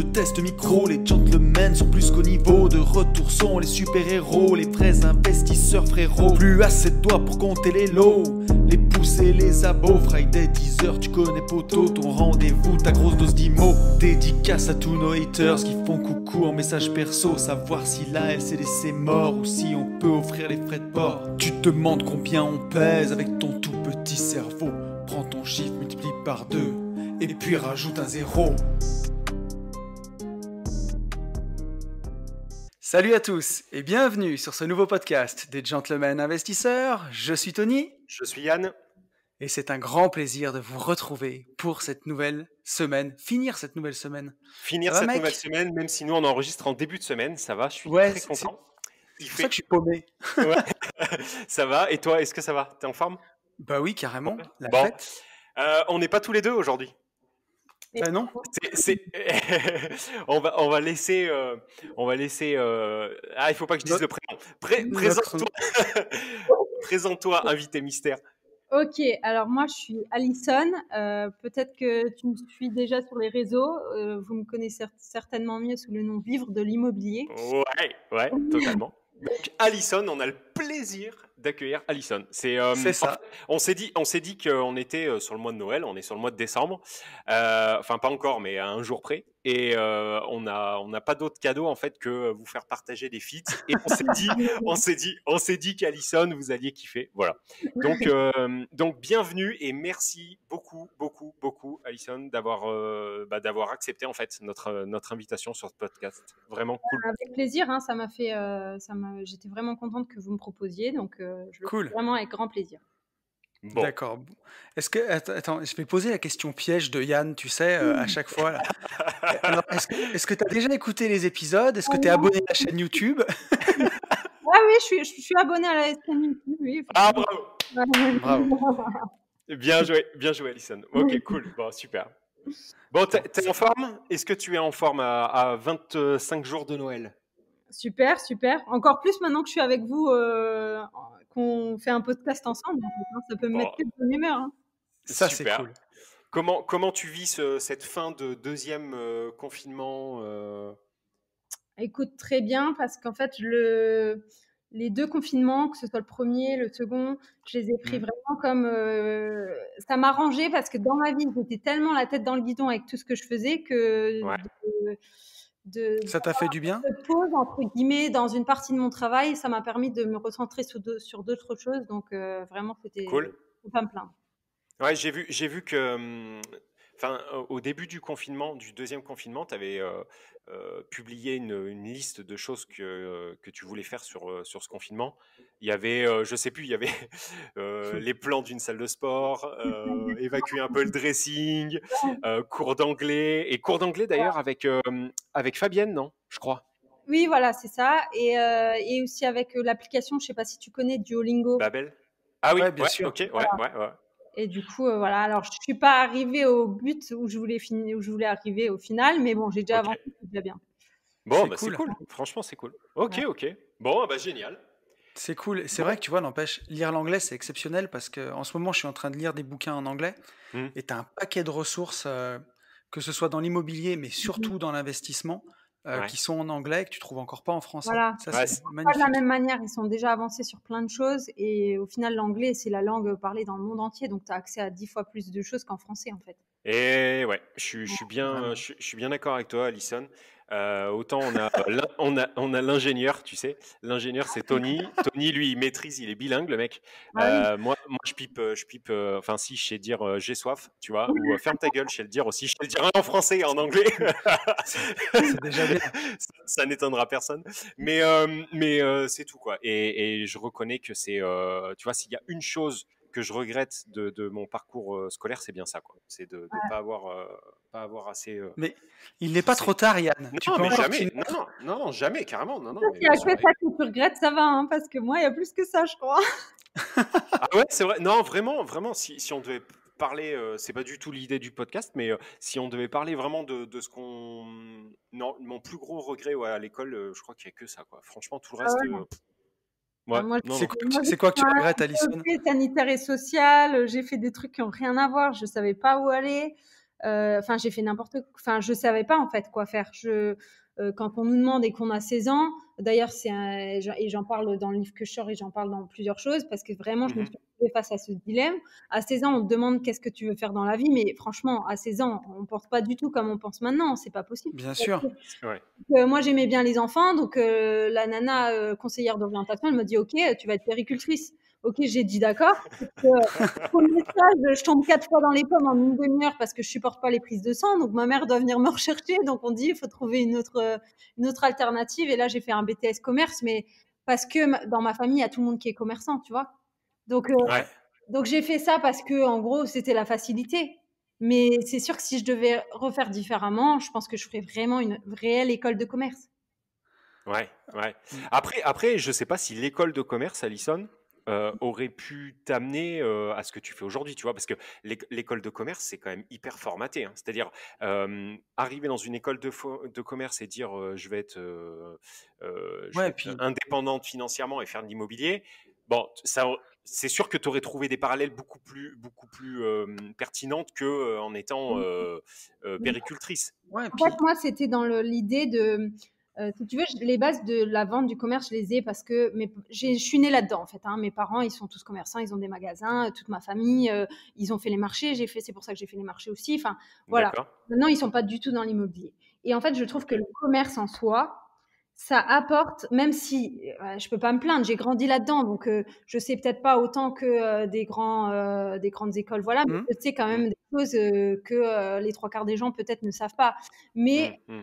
de test micro, les gentlemen sont plus qu'au niveau. De retour sont les super-héros, les vrais investisseurs frérots. Plus assez de doigts pour compter les lots, les pouces et les abos. Friday 10h, tu connais poto, ton rendez-vous, ta grosse dose d'IMO. Dédicace à tous nos haters qui font coucou en message perso. Savoir si la LCDC mort ou si on peut offrir les frais de port. Tu te demandes combien on pèse avec ton tout petit cerveau. Prends ton chiffre, multiplie par 2 et puis rajoute un 0. Salut à tous et bienvenue sur ce nouveau podcast des Gentlemen Investisseurs. Je suis Tony. Je suis Yann. Et c'est un grand plaisir de vous retrouver pour cette nouvelle semaine. Finir cette nouvelle semaine. Finir cette nouvelle semaine, même si nous on enregistre en début de semaine, ça va, je suis très content. C'est pour ça que je suis paumé. Ouais. Ça va, et toi, est-ce que ça va? T'es en forme? Bah oui, carrément, la bon. fête. On n'est pas tous les deux aujourd'hui. Non. On va laisser. Ah, il faut pas que je dise le prénom. Présente-toi. Présente-toi, invité mystère. Ok, alors moi je suis Alison. Peut-être que tu me suis déjà sur les réseaux. Vous me connaissez certainement mieux sous le nom Vivre de l'immobilier. Ouais, totalement. Donc Alison, on a le plaisir d'accueillir Alison. C'est ça. On s'est dit qu'on était sur le mois de Noël, on est sur le mois de décembre. Enfin pas encore, mais à un jour près. Et on n'a pas d'autre cadeau en fait que vous faire partager des feats. Et on s'est dit qu'Alison vous alliez kiffer. Voilà. Donc bienvenue et merci beaucoup Alison d'avoir accepté en fait notre invitation sur ce podcast. Vraiment cool. Avec plaisir, hein, j'étais vraiment contente que vous me proposiez, donc je le fais vraiment avec grand plaisir. Bon. D'accord. Attends, je vais poser la question piège de Yann, tu sais, à chaque fois. Là. Alors, est-ce que tu as déjà écouté les épisodes? Est-ce que tu es abonné à la chaîne YouTube? Ah oui, je suis abonné à la chaîne YouTube. Oui, ah, bravo. Bien joué, Alison. Ok, cool. Bon, super. Bon, t'es en forme? Est-ce que tu es en forme à 25 jours de Noël? Super. Encore plus maintenant que je suis avec vous, qu'on fait un podcast ensemble. Ça peut me mettre de bonne humeur. Hein. Ça, c'est cool. Comment tu vis cette fin de deuxième confinement Écoute, très bien, parce qu'en fait, les deux confinements, que ce soit le premier, le second, je les ai pris vraiment comme... ça m'a arrangé parce que dans ma vie, j'étais tellement la tête dans le guidon avec tout ce que je faisais que... ça t'a fait du bien? De pause, entre guillemets, dans une partie de mon travail, ça m'a permis de me recentrer sur d'autres choses. Donc, vraiment, c'était... Cool. Faut pas me plaindre. Ouais, j'ai vu que... au début du deuxième confinement, tu avais publié une liste de choses que tu voulais faire sur ce confinement. Il y avait, je sais plus, il y avait les plans d'une salle de sport, évacuer un peu le dressing, cours d'anglais, et cours d'anglais d'ailleurs avec Fabienne, non? Je crois. Oui, voilà, c'est ça. Et aussi avec l'application, je sais pas si tu connais, Duolingo. Babel? Ah oui, bien sûr. Ok, voilà. ouais. Et du coup, voilà. Alors, je suis pas arrivée au but où je voulais arriver au final, mais bon, j'ai déjà avancé, c'est déjà bien. Bon, c'est cool. Franchement, c'est cool. Ok. Bon, génial. C'est cool. C'est vrai que tu vois, n'empêche, lire l'anglais, c'est exceptionnel parce que en ce moment, je suis en train de lire des bouquins en anglais et tu as un paquet de ressources, que ce soit dans l'immobilier, mais surtout dans l'investissement, qui sont en anglais et que tu trouves encore pas en français. Voilà. Ça, c'est magnifique. Pas de la même manière, ils sont déjà avancés sur plein de choses et au final, l'anglais, c'est la langue parlée dans le monde entier, donc tu as accès à 10 fois plus de choses qu'en français, en fait. Et ouais, je suis bien d'accord avec toi, Alison. Autant on a l'ingénieur, tu sais. L'ingénieur, c'est Tony. Tony, lui, il maîtrise, il est bilingue, le mec. Moi, je pipe. Enfin, si, je sais dire j'ai soif, tu vois. Ou ferme ta gueule, je sais le dire aussi. Je sais le dire en français et en anglais. C'est déjà bien. Ça n'étonnera personne. Mais c'est tout, quoi. Et je reconnais que c'est, tu vois, s'il y a une chose que je regrette de mon parcours scolaire, c'est bien ça, quoi. C'est de ne pas avoir assez... Mais il n'est pas trop tard, Yann. Non, mais jamais. Non, jamais, carrément. Non, si à quoi ça que tu regrettes, ça va, hein, parce que moi, il y a plus que ça, je crois. Ah ouais, c'est vrai. Non, vraiment, si on devait parler, c'est pas du tout l'idée du podcast, mais si on devait parler vraiment de ce qu'on... Non, mon plus gros regret à l'école, je crois qu'il n'y a que ça, quoi. Franchement, tout le reste... C'est quoi que tu regrettes, Alison? Sanitaire et social, j'ai fait des trucs qui n'ont rien à voir, je ne savais pas où aller. Enfin, j'ai fait enfin, je savais pas en fait quoi faire. Quand on nous demande et qu'on a 16 ans, d'ailleurs, et j'en parle dans le livre que je sors et j'en parle dans plusieurs choses parce que vraiment, je me suis retrouvée face à ce dilemme. À 16 ans, on te demande qu'est-ce que tu veux faire dans la vie, mais franchement, à 16 ans, on pense pas du tout comme on pense maintenant. C'est pas possible. Bien sûr. Ouais. Moi, j'aimais bien les enfants, donc la nana conseillère d'orientation, elle m'a dit, ok, tu vas être péricultrice. Ok, j'ai dit d'accord. Premier stage, je tombe 4 fois dans les pommes en une demi-heure parce que je supporte pas les prises de sang. Donc ma mère doit venir me rechercher. Donc on dit il faut trouver une autre alternative. Et là j'ai fait un BTS commerce, mais parce que dans ma famille il y a tout le monde qui est commerçant, tu vois. Donc Ouais. donc j'ai fait ça parce que en gros c'était la facilité. Mais c'est sûr que si je devais refaire différemment, je pense que je ferais vraiment une réelle école de commerce. Ouais, ouais. Après, je sais pas si l'école de commerce, Alison, aurait pu t'amener à ce que tu fais aujourd'hui, tu vois, parce que l'école de commerce, c'est quand même hyper formaté, hein. C'est-à-dire, arriver dans une école de commerce et dire je vais être, Ouais, puis indépendante financièrement et faire de l'immobilier, bon, ça, c'est sûr que tu aurais trouvé des parallèles beaucoup plus pertinentes que en étant péricultrice. ouais, En puis fait, moi, c'était dans l'idée de, si tu veux, les bases de la vente du commerce, je les ai parce que je suis née là-dedans, en fait. Hein. Mes parents, ils sont tous commerçants, ils ont des magasins, toute ma famille, ils ont fait les marchés. C'est pour ça que j'ai fait les marchés aussi. Enfin, voilà. D'accord. Maintenant, ils sont pas du tout dans l'immobilier. Et en fait, je trouve Ok. que le commerce en soi, ça apporte, même si je peux pas me plaindre, j'ai grandi là-dedans, donc je sais peut-être pas autant que des grandes écoles, voilà, mais hmm, je sais quand Mm, même des choses que les trois quarts des gens peut-être ne savent pas. Mais mm.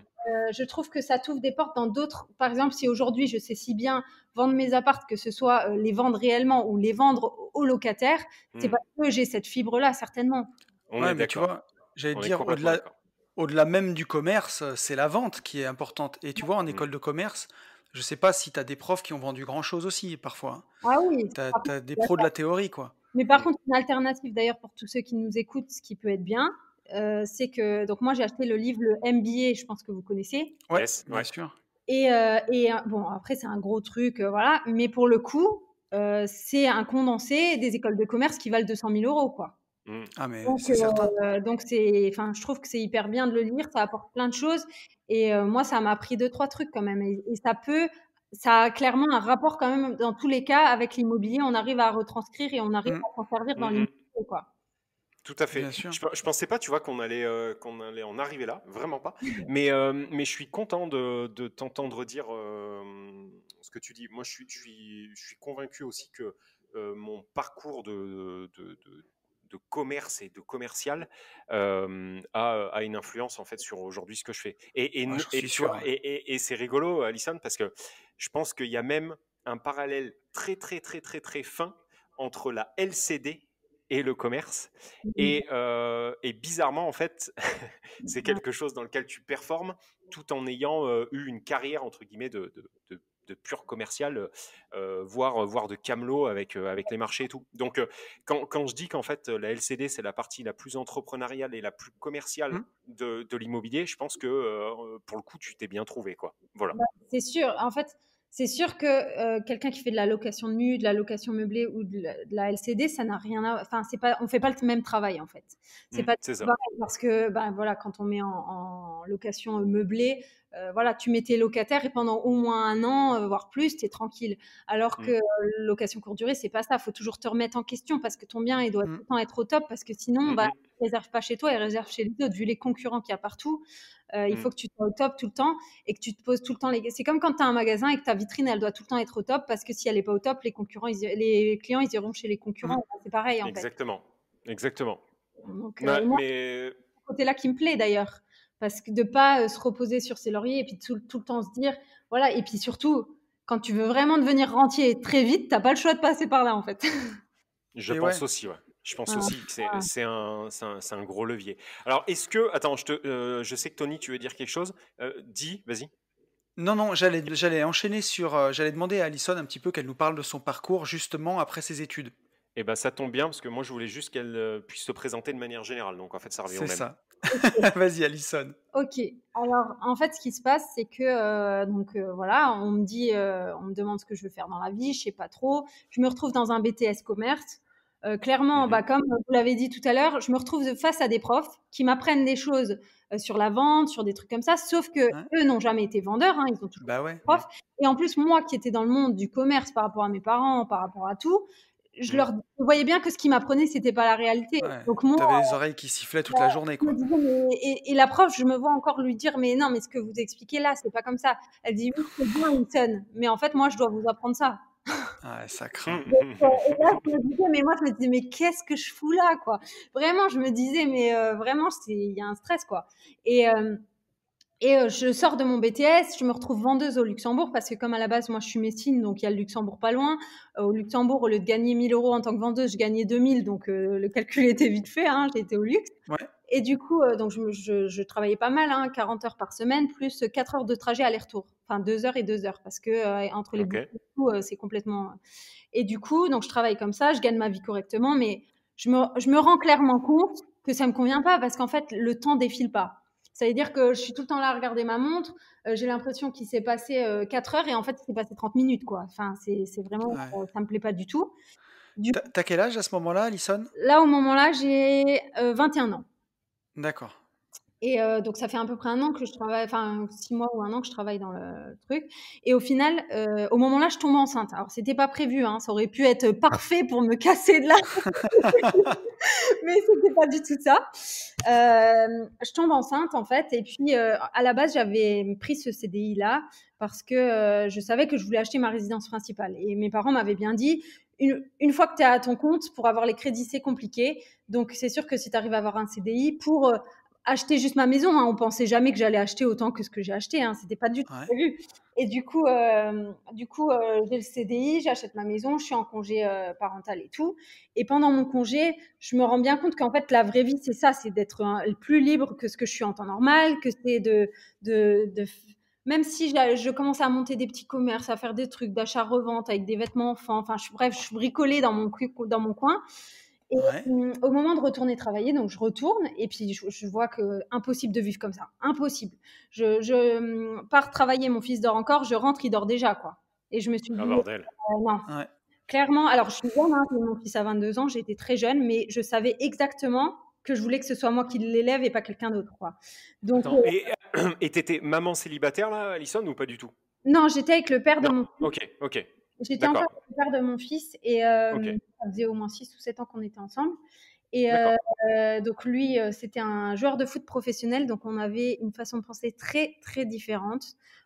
je trouve que ça t'ouvre des portes dans d'autres. Par exemple, si aujourd'hui je sais si bien vendre mes apparts, que ce soit les vendre réellement ou les vendre aux locataires, c'est Mm. parce que j'ai cette fibre-là, certainement. On ouais, est mais tu d'accord. vois, j'allais te On est dire, complètement d'accord. au-delà même du commerce, c'est la vente qui est importante. Et tu vois, en Mm. école de commerce, je sais pas si tu as des profs qui ont vendu grand-chose aussi, parfois. Ah oui, Tu par contre, as des pros de la théorie, quoi. mais par Mm. contre, une alternative d'ailleurs pour tous ceux qui nous écoutent, ce qui peut être bien, c'est que donc moi j'ai acheté le livre le MBA, je pense que vous connaissez. Ouais, Yes, bien ouais. sûr. Et bon après c'est un gros truc, voilà. Mais pour le coup, c'est un condensé des écoles de commerce qui valent 200 000 euros, quoi. Mm. Ah, mais Donc, c'est certain. enfin, je trouve que c'est hyper bien de le lire, ça apporte plein de choses. Et moi, ça m'a appris deux, trois trucs quand même. Et ça a clairement un rapport quand même dans tous les cas avec l'immobilier. On arrive à retranscrire et on arrive Hmm, à s'en servir dans Mm, mm. l'immobilier, quoi. Tout à fait. bien sûr. Je pensais pas, tu vois, qu'on allait en arriver là, vraiment pas. Mais je suis content de t'entendre dire ce que tu dis. Moi, je suis convaincu aussi que mon parcours de commerce et de commercial a une influence en fait sur aujourd'hui ce que je fais. Ouais, j'en Et suis tu sûr. vois, et c'est rigolo, Alison, parce que je pense qu'il y a même un parallèle très fin entre la LCD et le commerce. Et bizarrement, en fait, c'est quelque chose dans lequel tu performes tout en ayant eu une carrière, entre guillemets, de pur commercial, voire de camelot avec les marchés et tout. Donc, quand je dis qu'en fait, la LCD, c'est la partie la plus entrepreneuriale et la plus commerciale Hmm, de l'immobilier, je pense que pour le coup, tu t'es bien trouvé, quoi. Voilà. C'est sûr. En fait, c'est sûr que quelqu'un qui fait de la location nue, de la location meublée ou de la LCD, ça n'a rien à. Enfin, c'est pas, on fait pas le même travail en fait. C'est pas C'est ça. pareil parce que, ben voilà, quand on met en location meublée, voilà, tu mets tes locataires et pendant au moins un an, voire plus, tu es tranquille. Alors que Mm, location courte durée, c'est pas ça. Il faut toujours te remettre en question parce que ton bien, il doit tout hmm. le temps être au top parce que sinon, mm, bah, mm, il réserve pas chez toi, il réserve chez les autres. Vu les concurrents qu'il y a partout, il mm. faut que tu sois au top tout le temps et que tu te poses tout le temps les. C'est comme quand tu as un magasin et que ta vitrine, elle doit tout le temps être au top parce que si elle n'est pas au top, les clients, ils iront chez les Hmm. concurrents. C'est pareil en fait. Exactement. Exactement. Donc, Ouais, et moi, mais c'est ce côté-là qui me plaît d'ailleurs. Parce que de pas se reposer sur ses lauriers et puis tout le temps se dire, voilà, et puis surtout, quand tu veux vraiment devenir rentier très vite, t'as pas le choix de passer par là en fait. je Et pense ouais. aussi, ouais. Je pense Voilà. aussi que c'est un gros levier. Alors, est-ce que... Attends, je sais que Tony, tu veux dire quelque chose. Dis, vas-y. Non, non, j'allais enchaîner sur. J'allais demander à Alison un petit peu qu'elle nous parle de son parcours justement après ses études. Eh ben, ça tombe bien, parce que moi, je voulais juste qu'elle puisse se présenter de manière générale. Donc, en fait, ça revient au C'est même. ça. Vas-y, Alison. Ok. Alors, en fait, ce qui se passe, c'est que donc voilà, on me dit, on me demande ce que je veux faire dans la vie, je sais pas trop. Je me retrouve dans un BTS commerce. Clairement, Mhm. comme vous l'avez dit tout à l'heure, je me retrouve face à des profs qui m'apprennent des choses sur la vente, sur des trucs comme ça, sauf que Ouais. eux n'ont jamais été vendeurs, hein, ils ont toujours Bah été ouais. profs. Et en plus, moi qui étais dans le monde du commerce par rapport à mes parents, par rapport à tout, Mhm. je voyais bien que ce qu'ils m'apprenaient, c'était pas la réalité. Ouais. Donc moi, T'avais les oreilles qui sifflaient toute la journée, je me quoi. disais, et la prof, je me vois encore lui dire, mais non, mais ce que vous expliquez là, c'est pas comme ça. Elle dit, oui, c'est bien, Wilson, mais en fait, moi, je dois vous apprendre ça. Ouais, ça craint. Et là, je me disais, mais moi, je me disais, mais qu'est-ce que je fous là, quoi. Vraiment, je me disais, mais vraiment, il y a un stress, quoi. Et, je sors de mon BTS, je me retrouve vendeuse au Luxembourg parce que comme à la base, moi, je suis messine, donc il y a le Luxembourg pas loin. Au Luxembourg, au lieu de gagner 1 000 € en tant que vendeuse, je gagnais 2 000, donc le calcul était vite fait, hein, j'étais au luxe. Ouais. Et du coup, donc je travaillais pas mal, hein, 40 heures par semaine, plus 4 heures de trajet aller-retour. Enfin, 2 heures et 2 heures, parce que entre les boucles Ok. et tout, c'est complètement... Et du coup, donc je travaille comme ça, je gagne ma vie correctement, mais je me rends clairement compte que ça me convient pas, parce qu'en fait, le temps défile pas. Ça veut dire que je suis tout le temps là à regarder ma montre, j'ai l'impression qu'il s'est passé 4 heures, et en fait, il s'est passé 30 minutes, quoi. Enfin, c'est vraiment, Ouais. ça me plaît pas du tout. Du T'as quel âge à ce moment-là, Alison? Là, au moment-là, j'ai 21 ans. D'accord. Et donc ça fait à peu près 1 an que je travaille, enfin 6 mois ou 1 an que je travaille dans le truc. Et au final, au moment-là, je tombe enceinte. Alors c'était pas prévu, hein, ça aurait pu être parfait pour me casser de là, mais c'était pas du tout ça. Je tombe enceinte en fait, et puis à la base j'avais pris ce CDI là parce que je savais que je voulais acheter ma résidence principale. Et mes parents m'avaient bien dit, une fois que tu es à ton compte, pour avoir les crédits c'est compliqué. Donc c'est sûr que si tu arrives à avoir un CDI pour acheter juste ma maison, hein, on pensait jamais que j'allais acheter autant que ce que j'ai acheté, hein, c'était pas du tout Ouais. prévu. Et du coup, j'ai le CDI, j'achète ma maison, je suis en congé parental et tout. Et pendant mon congé, je me rends bien compte qu'en fait, la vraie vie, c'est ça, c'est d'être plus libre que ce que je suis en temps normal, que c'est de même si je commence à monter des petits commerces, à faire des trucs d'achat-revente avec des vêtements enfants, enfin, bref, je suis bricolée dans mon coin. Et Ouais. au moment de retourner travailler, donc je retourne, et puis je vois que impossible de vivre comme ça, impossible. Je pars travailler, mon fils dort encore, je rentre, il dort déjà, quoi. Et je me suis Ah, dit, bordel. non, Ouais. clairement, alors je suis jeune, hein, mon fils a 22 ans, j'ai été très jeune, mais je savais exactement que je voulais que ce soit moi qui l'élève et pas quelqu'un d'autre, quoi. Donc, Attends, et t'étais maman célibataire là, Alison, ou pas du tout? non, j'étais avec le père de Non. mon fils. Ok, ok. J'étais encore D'accord. avec le père de mon fils, et Ok. ça faisait au moins 6 ou 7 ans qu'on était ensemble. Et D'accord. donc lui, c'était un joueur de foot professionnel, donc on avait une façon de penser très, très différente.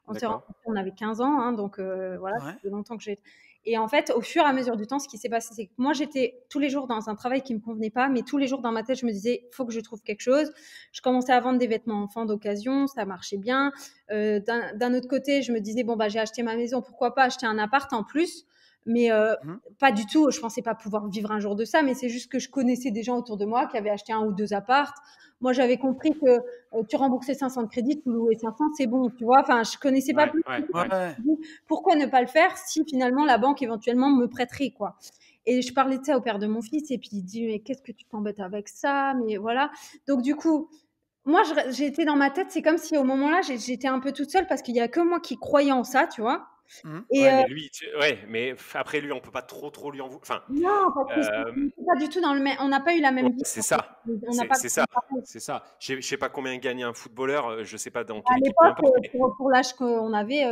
On s'est D'accord. rencontrés, on avait 15 ans, hein, donc voilà, ça Ouais. fait longtemps que j'ai... Et en fait, au fur et à mesure du temps, ce qui s'est passé, c'est que moi, j'étais tous les jours dans un travail qui me convenait pas, mais tous les jours dans ma tête, je me disais, faut que je trouve quelque chose. Je commençais à vendre des vêtements enfants d'occasion, ça marchait bien. D'un autre côté, je me disais, bon, bah, j'ai acheté ma maison, pourquoi pas acheter un appart en plus? Mais Mhm. pas du tout, je pensais pas pouvoir vivre un jour de ça, mais c'est juste que je connaissais des gens autour de moi qui avaient acheté 1 ou 2 apparts. Moi, j'avais compris que tu remboursais 500 de crédit, tu louais 500, c'est bon, tu vois. Enfin, je connaissais pas Ouais, plus. ouais, ouais. Ouais. Pourquoi ne pas le faire si finalement la banque éventuellement me prêterait, quoi. Et je parlais de ça au père de mon fils, et puis il dit, mais qu'est-ce que tu t'embêtes avec ça? Mais voilà. Donc du coup, moi, j'étais dans ma tête, c'est comme si au moment-là, j'étais un peu toute seule parce qu'il y a que moi qui croyais en ça, tu vois. Mhm. Et Ouais, mais lui, ouais, mais après lui, on peut pas trop lui en vouloir. Enfin, non, parce que euh, c'est pas du tout dans le même, on n'a pas eu la ouais, même vie, c'est en fait. ça. On n'a pas C'est ça. pareil. C'est ça. Je sais pas combien gagne un footballeur. Je sais pas dans À quelle équipe, peu l'époque, importe. Mais, pour l'âge qu'on avait,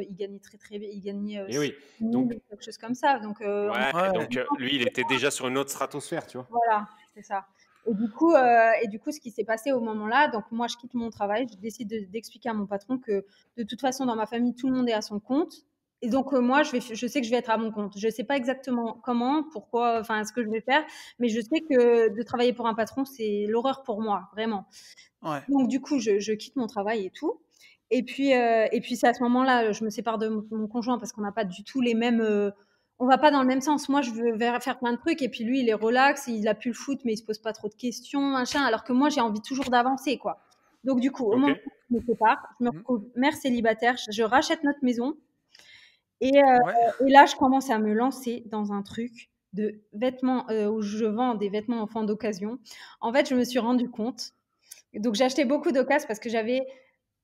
il gagnait très, très bien. Il gagnait mais oui. 6 000 Donc, ou quelque chose comme ça. Donc, on ouais. Ouais. Donc lui, il était déjà sur une autre stratosphère, tu vois. voilà, c'est ça. Et du coup, ce qui s'est passé au moment-là, donc moi, je quitte mon travail, je décide d'expliquer à mon patron que de toute façon, dans ma famille, tout le monde est à son compte. Et donc, moi, je sais que je vais être à mon compte. Je sais pas exactement comment, pourquoi, enfin, ce que je vais faire, mais je sais que de travailler pour un patron, c'est l'horreur pour moi, vraiment. Ouais. Donc, du coup, je quitte mon travail et tout. Et puis c'est à ce moment-là, je me sépare de mon conjoint parce qu'on n'a pas du tout les mêmes. On va pas dans le même sens. Moi, je veux faire plein de trucs, et puis lui, il est relax, il a plus le foot, mais il se pose pas trop de questions, machin. Alors que moi, j'ai envie toujours d'avancer, quoi. Donc, du coup, au Ok. moment où je me sépare, je me Mhm. retrouve mère célibataire, je rachète notre maison, et, Ouais. là, je commence à me lancer dans un truc de vêtements où je vends des vêtements enfants d'occasion. En fait, je me suis rendu compte. Donc, j'ai acheté beaucoup d'occasions parce que j'avais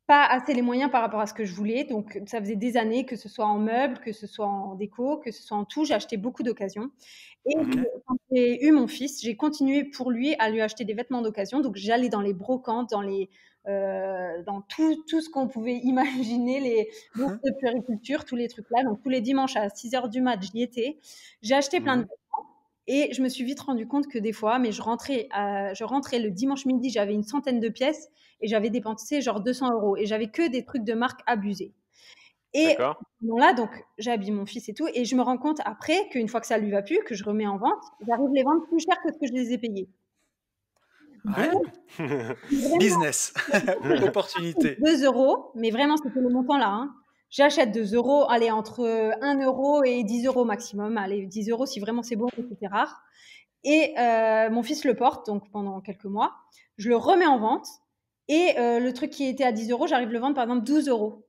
pas assez les moyens par rapport à ce que je voulais. Donc, ça faisait des années, que ce soit en meubles, que ce soit en déco, que ce soit en tout, j'ai acheté beaucoup d'occasions. Et quand j'ai eu mon fils, j'ai continué pour lui à lui acheter des vêtements d'occasion. Donc, j'allais dans les brocantes, dans tout ce qu'on pouvait imaginer, les bourses de puériculture, tous les trucs là. Donc, tous les dimanches à 6h du mat, j'y étais. J'ai acheté plein de vêtements. Et je me suis vite rendu compte que des fois, mais je rentrais le dimanche midi, j'avais une centaine de pièces et j'avais dépensé genre 200 €. Et j'avais que des trucs de marque abusés. Et à ce moment-là, donc, j'habille mon fils et tout. Et je me rends compte après qu'une fois que ça lui va plus, que je remets en vente, j'arrive à les vendre plus cher que ce que je les ai payés. Ouais. Business, opportunité. 2 €, mais vraiment, c'était le montant là. Hein. J'achète 2 €, allez, entre 1 € et 10 € maximum. Allez, 10 € si vraiment c'est bon, mais c'était rare. Et mon fils le porte donc pendant quelques mois. Je le remets en vente. Et le truc qui était à 10 €, j'arrive à le vendre par exemple 12 €.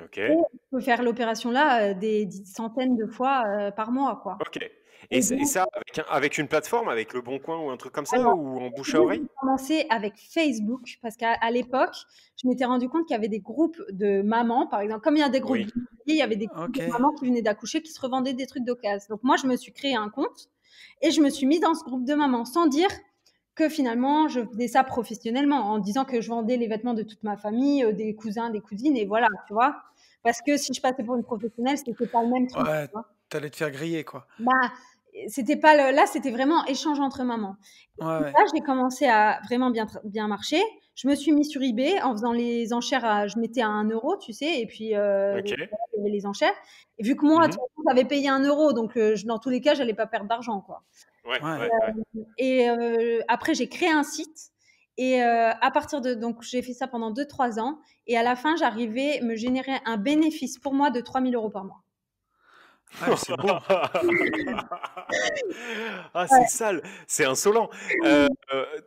Ok. Et je peux faire l'opération là des centaines de fois par mois, quoi. Ok. Et ça, avec une plateforme, avec Le Bon Coin ou un truc comme ça, ou en bouche à oreille? J'ai commencé avec Facebook parce qu'à l'époque, je m'étais rendu compte qu'il y avait des groupes de mamans, par exemple, comme il y a des groupes il y avait des groupes de mamans qui venaient d'accoucher qui se revendaient des trucs d'occasion. Donc moi, je me suis créé un compte et je me suis mis dans ce groupe de mamans sans dire que finalement, je faisais ça professionnellement, en disant que je vendais les vêtements de toute ma famille, des cousins, des cousines, et voilà, tu vois. Parce que si je passais pour une professionnelle, c'était pas le même truc. Ouais, t'allais te faire griller, quoi. Bah, c'était pas là, c'était vraiment échange entre mamans. Ouais. Là, j'ai commencé à vraiment bien marcher. Je me suis mis sur eBay en faisant les enchères. Je mettais à 1 €, tu sais, et puis il y avait les enchères. Et vu que moi, j'avais payé 1 €, donc dans tous les cas, j'allais pas perdre d'argent, quoi. Et après, j'ai créé un site. Et à partir de donc j'ai fait ça pendant 2-3 ans. Et à la fin, j'arrivais à me générer un bénéfice pour moi de 3 000 € par mois. Ah, c'est beau. Ah, c'est sale, c'est insolent.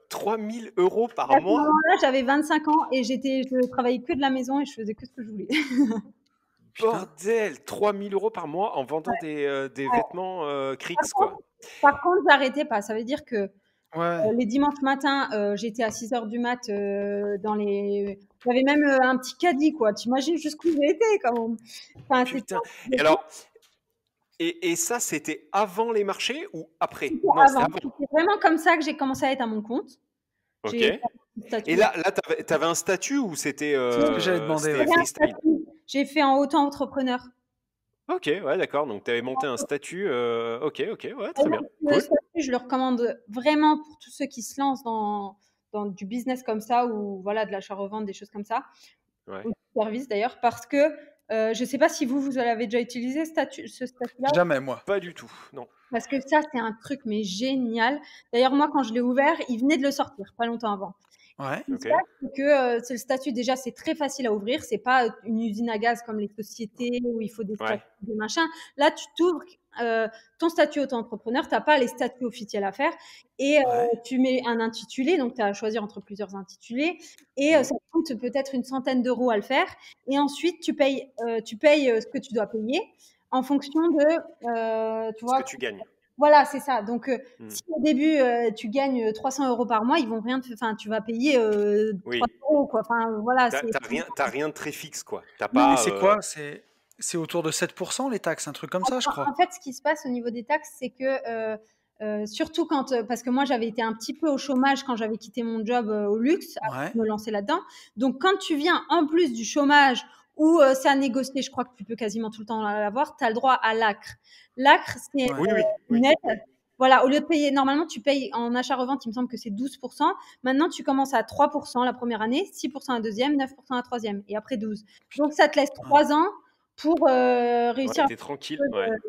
3 000 € par mois. Là, j'avais 25 ans et je travaillais que de la maison et je faisais que ce que je voulais. Bordel, 3 000 € par mois en vendant des vêtements Crix, quoi. Par contre, j'arrêtais pas. Ça veut dire que les dimanches matins, j'étais à 6h du mat j'avais même un petit caddie, quoi. T'imagines jusqu'où j'ai été, quand même. Enfin, putain. Et alors, et ça, c'était avant les marchés ou après? Non, c'était avant. C'était vraiment comme ça que j'ai commencé à être à mon compte. Ok. Et là, t'avais un statut ou c'était c'est ce que j'allais demander, freestyle? J'ai fait en auto-entrepreneur. Ok, ouais, d'accord. Donc, tu avais monté un statut. Ok, ouais, très bien. Le statut, je le recommande vraiment pour tous ceux qui se lancent dans du business comme ça, ou voilà, de l'achat-revente, des choses comme ça. Ouais. Ou du service d'ailleurs, parce que je ne sais pas si vous l'avez déjà utilisé, ce statut-là. Jamais, moi. Pas du tout, non. Parce que ça, c'est un truc, mais génial. D'ailleurs, moi, quand je l'ai ouvert, il venait de le sortir, pas longtemps avant. Ouais. Que c'est le statut, déjà, c'est très facile à ouvrir. C'est pas une usine à gaz comme les sociétés où il faut des statuts, des machins. Là, tu t'ouvres ton statut auto-entrepreneur, tu n'as pas les statuts officiels à faire. Et tu mets un intitulé, donc tu as à choisir entre plusieurs intitulés. Et ça coûte peut-être une centaine d'euros à le faire. Et ensuite, tu payes ce que tu dois payer en fonction de tu vois, ce que tu gagnes. Voilà, c'est ça. Donc, si au début, tu gagnes 300 € par mois, ils vont rien enfin, tu vas payer 3 €, quoi. Enfin, voilà. T'as rien de très fixe, quoi. Mais c'est quoi? C'est autour de 7% les taxes, un truc comme ça, je crois. En fait, ce qui se passe au niveau des taxes, c'est que surtout parce que moi, j'avais été un petit peu au chômage quand j'avais quitté mon job au luxe, avant de me lancer là-dedans. Donc, quand tu viens en plus du chômage, où c'est à négocier, je crois que tu peux quasiment tout le temps l'avoir, tu as le droit à l'ACRE. L'ACRE, c'est une aide. Voilà, au lieu de payer, normalement, tu payes en achat-revente, il me semble que c'est 12%. Maintenant, tu commences à 3% la première année, 6% la deuxième, 9% la troisième, et après 12%. Donc, ça te laisse 3 ans pour réussir. T'es tranquille.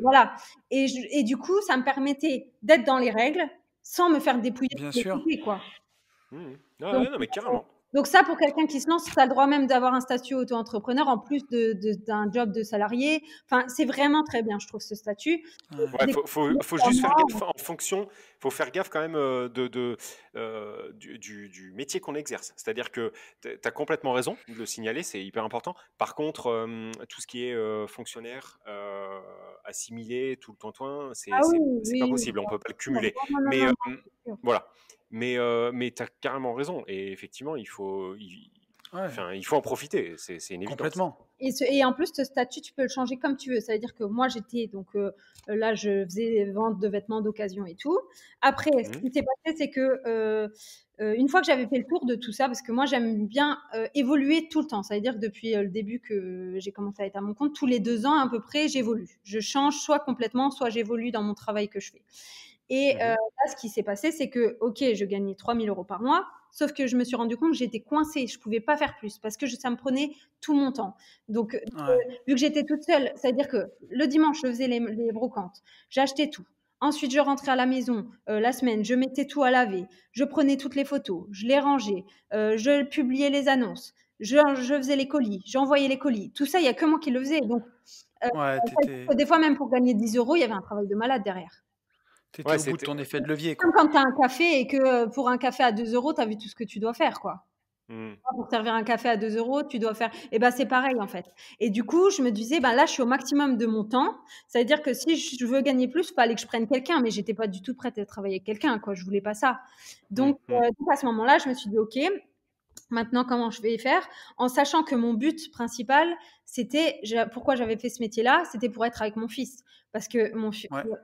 Voilà. Et du coup, ça me permettait d'être dans les règles sans me faire dépouiller. Bien sûr. Quoi. Non, mais carrément. Donc ça, pour quelqu'un qui se lance, tu as le droit même d'avoir un statut auto-entrepreneur en plus d'un job de salarié. Enfin, c'est vraiment très bien, je trouve, ce statut. Faut juste faire gaffe en fonction. Faut faire gaffe quand même du métier qu'on exerce. C'est-à-dire que tu as complètement raison de le signaler, c'est hyper important. Par contre, tout ce qui est fonctionnaire, assimilé, tout le toin, c'est pas possible. On peut pas le cumuler. Mais voilà. Mais tu as carrément raison. Et effectivement, il faut Ouais, Enfin, il faut en profiter, c'est une évidence. complètement. Et en plus, ce statut, tu peux le changer comme tu veux. Ça veut dire que moi, j'étais donc là, je faisais vente de vêtements d'occasion et tout. Après, ce qui s'est passé, c'est que une fois que j'avais fait le tour de tout ça, parce que moi, j'aime bien évoluer tout le temps. Ça veut dire que depuis le début que j'ai commencé à être à mon compte, tous les 2 ans à peu près, j'évolue. Je change soit complètement, soit j'évolue dans mon travail que je fais. Et là, ce qui s'est passé, c'est que, ok, je gagnais 3 000 € par mois, sauf que je me suis rendu compte que j'étais coincée, je pouvais pas faire plus parce que ça me prenait tout mon temps. Donc, vu que j'étais toute seule, c'est-à-dire que le dimanche, je faisais les brocantes, j'achetais tout. Ensuite, je rentrais à la maison la semaine, je mettais tout à laver, je prenais toutes les photos, je les rangeais, je publiais les annonces, je faisais les colis, j'envoyais les colis. Tout ça, il y a que moi qui le faisais. Donc, des fois, même pour gagner 10 €, il y avait un travail de malade derrière. T'étais au bout de ton effet de levier, Comme quoi. quand tu as un café et que pour un café à 2 €, tu as vu tout ce que tu dois faire, quoi. Pour servir un café à 2 €, tu dois faire. Et ben c'est pareil en fait. Et du coup, je me disais, ben là, je suis au maximum de mon temps. Ça veut dire que si je veux gagner plus, il fallait que je prenne quelqu'un, mais j'étais pas du tout prête à travailler avec quelqu'un, quoi. Je voulais pas ça. Donc, à ce moment-là, je me suis dit, ok, maintenant, comment je vais faire? En sachant que mon but principal, c'était pourquoi j'avais fait ce métier-là, c'était pour être avec mon fils. Parce que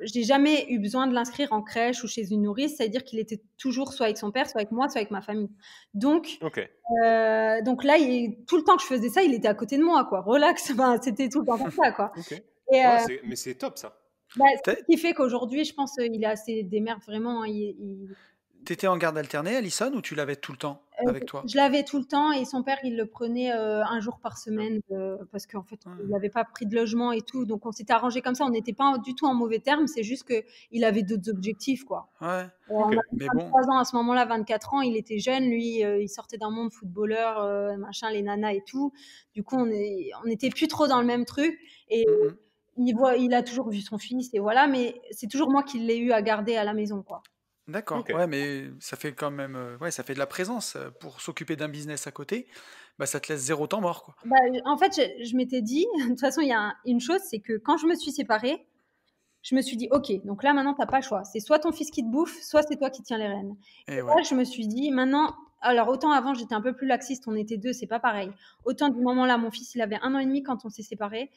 j'ai jamais eu besoin de l'inscrire en crèche ou chez une nourrice, c'est-à-dire qu'il était toujours soit avec son père, soit avec moi, soit avec ma famille. Donc, donc là, tout le temps que je faisais ça, il était à côté de moi, quoi. Relax, enfin, c'était tout le temps comme ça, quoi. Et, mais c'est top ça. C'est ce qui fait qu'aujourd'hui, je pense, il est assez démerde vraiment. T'étais en garde alternée, Alison, ou tu l'avais tout le temps avec toi? Je l'avais tout le temps et son père, il le prenait un jour par semaine parce qu'en fait, il n'avait pas pris de logement et tout. Donc, on s'était arrangé comme ça. On n'était pas du tout en mauvais termes. C'est juste qu'il avait d'autres objectifs, quoi. Ouais. On avait 23 ans à ce moment-là, 24 ans. Il était jeune. Lui, il sortait d'un monde footballeur, machin, les nanas et tout. Du coup, on n'était plus trop dans le même truc. Et il a toujours vu son fils et voilà. Mais c'est toujours moi qui l'ai eu à garder à la maison, quoi. D'accord, ouais, mais ça fait quand même, ça fait de la présence pour s'occuper d'un business à côté. Bah, ça te laisse 0 temps mort, quoi. Bah, en fait, je m'étais dit, de toute façon, il y a une chose, c'est que quand je me suis séparée, je me suis dit, ok, donc là maintenant, t'as pas le choix. C'est soit ton fils qui te bouffe, soit c'est toi qui tiens les rênes. Et là, je me suis dit, maintenant, alors autant avant, j'étais un peu plus laxiste, on était 2, c'est pas pareil. Autant du moment là, mon fils, il avait 1 an et demi quand on s'est séparés.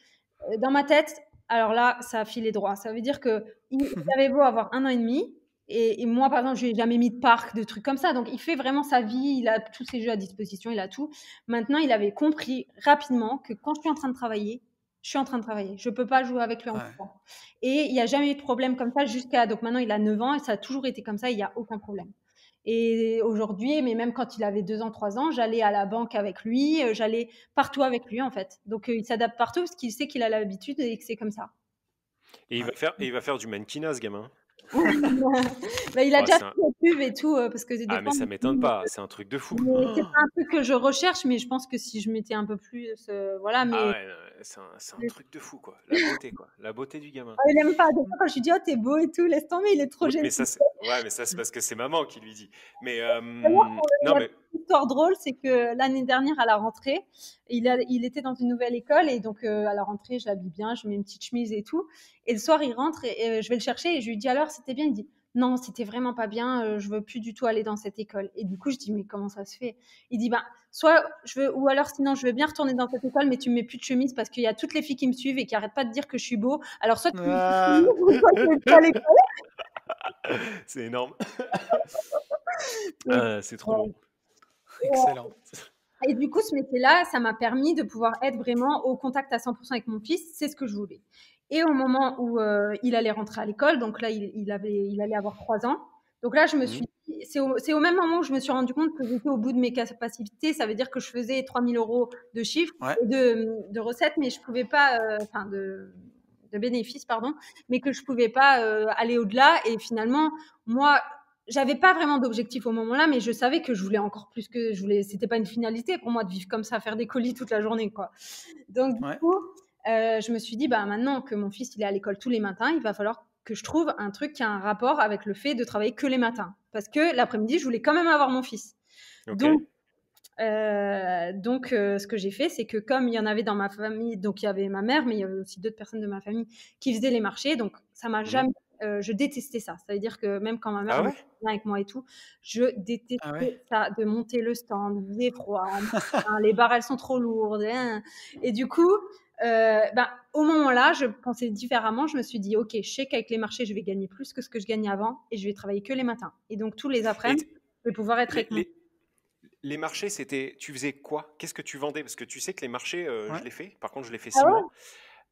Dans ma tête, alors là, ça a filé droit. Ça veut dire que il avait beau avoir 1 an et demi. Et moi, par exemple, je lui ai jamais mis de parc, de trucs comme ça. Donc, il fait vraiment sa vie. Il a tous ses jeux à disposition. Il a tout. Maintenant, il avait compris rapidement que quand je suis en train de travailler, je suis en train de travailler. Je peux pas jouer avec lui en même temps. Et il n'y a jamais eu de problème comme ça jusqu'à... Donc, maintenant, il a 9 ans et ça a toujours été comme ça. Il n'y a aucun problème. Et aujourd'hui, mais même quand il avait 2 ans, 3 ans, j'allais à la banque avec lui. J'allais partout avec lui, en fait. Donc, il s'adapte partout parce qu'il sait qu'il a l'habitude et que c'est comme ça. Et il va faire du mannequinat, ce gamin. Bah, il a déjà fait des pubs et tout parce que mais ça m'étonne pas, c'est un truc de fou. C'est pas un truc que je recherche, mais je pense que si je mettais un peu plus, voilà. Mais c'est un truc de fou, quoi. La beauté du gamin. Il aime pas. Des fois, quand je lui dis, oh, t'es beau et tout, laisse tomber, il est trop gêné. Mais ça, c'est parce que c'est maman qui lui dit. Mais l'histoire drôle, c'est que l'année dernière à la rentrée, il était dans une nouvelle école et donc à la rentrée, je l'habille bien, je mets une petite chemise et tout. Et le soir, il rentre et je vais le chercher et je lui dis alors, c'était bien. Il dit non, c'était vraiment pas bien, je veux plus du tout aller dans cette école. Et du coup, je dis mais comment ça se fait? Il dit soit je veux, ou alors sinon je veux bien retourner dans cette école, mais tu me mets plus de chemise parce qu'il y a toutes les filles qui me suivent et qui arrêtent pas de dire que je suis beau. Alors soit tu me mets soit tu veux plus à l'école. C'est énorme. C'est trop long. Excellent. Et du coup, ce métier-là, ça m'a permis de pouvoir être vraiment au contact à 100% avec mon fils. C'est ce que je voulais. Et au moment où il allait rentrer à l'école, donc là, il allait avoir 3 ans. Donc là, je me suis dit, c'est au même moment où je me suis rendu compte que j'étais au bout de mes capacités. Ça veut dire que je faisais 3 000 € de chiffre, et de recettes, mais je pouvais pas, de bénéfices, pardon, mais que je pouvais pas aller au-delà. Et finalement, moi, j'avais pas vraiment d'objectif au moment-là, mais je savais que je voulais encore plus que je voulais. C'était pas une finalité pour moi de vivre comme ça, faire des colis toute la journée, quoi. Donc du coup, je me suis dit, maintenant que mon fils il est à l'école tous les matins, il va falloir que je trouve un truc qui a un rapport avec le fait de travailler que les matins, parce que l'après-midi, je voulais quand même avoir mon fils. Donc, ce que j'ai fait, c'est que comme il y en avait dans ma famille, donc il y avait ma mère, mais il y avait aussi d'autres personnes de ma famille qui faisaient les marchés, donc ça m'a jamais je détestais ça. Ça veut dire que même quand ma mère Ah était ouais? bien avec moi et tout, je Ah ouais? détestais ça, de monter le stand, il faisait froid, les barres elles sont trop lourdes. Et du coup, au moment-là, je pensais différemment. Je me suis dit, ok, je sais qu'avec les marchés, je vais gagner plus que ce que je gagnais avant et je vais travailler que les matins. Et donc tous les Et après-midi, je vais pouvoir être les, avec mon. les, les marchés, tu faisais quoi? Qu'est-ce que tu vendais? Parce que tu sais que les marchés, je Ouais. l'ai fait. Par contre, je l'ai fait Ah 6 ouais? mois.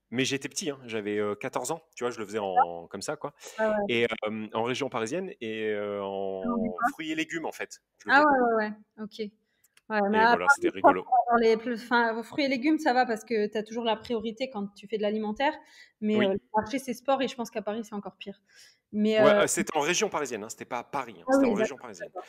Mais j'étais petit, hein, j'avais 14 ans. Tu vois, je le faisais comme ça, quoi. Ah ouais. Et en région parisienne et en fruits et légumes, en fait. Je le Ah faisais. ouais, ok. Ouais, mais Et à voilà, Paris, c'était je crois que rigolo. vos fruits et légumes, ça va parce que tu as toujours la priorité quand tu fais de l'alimentaire. Mais Oui. le marché, c'est sport et je pense qu'à Paris, c'est encore pire. Mais Ouais, c'était en région parisienne, hein, c'était pas à Paris, hein, ah c'était en oui, région d'accord, parisienne. d'accord.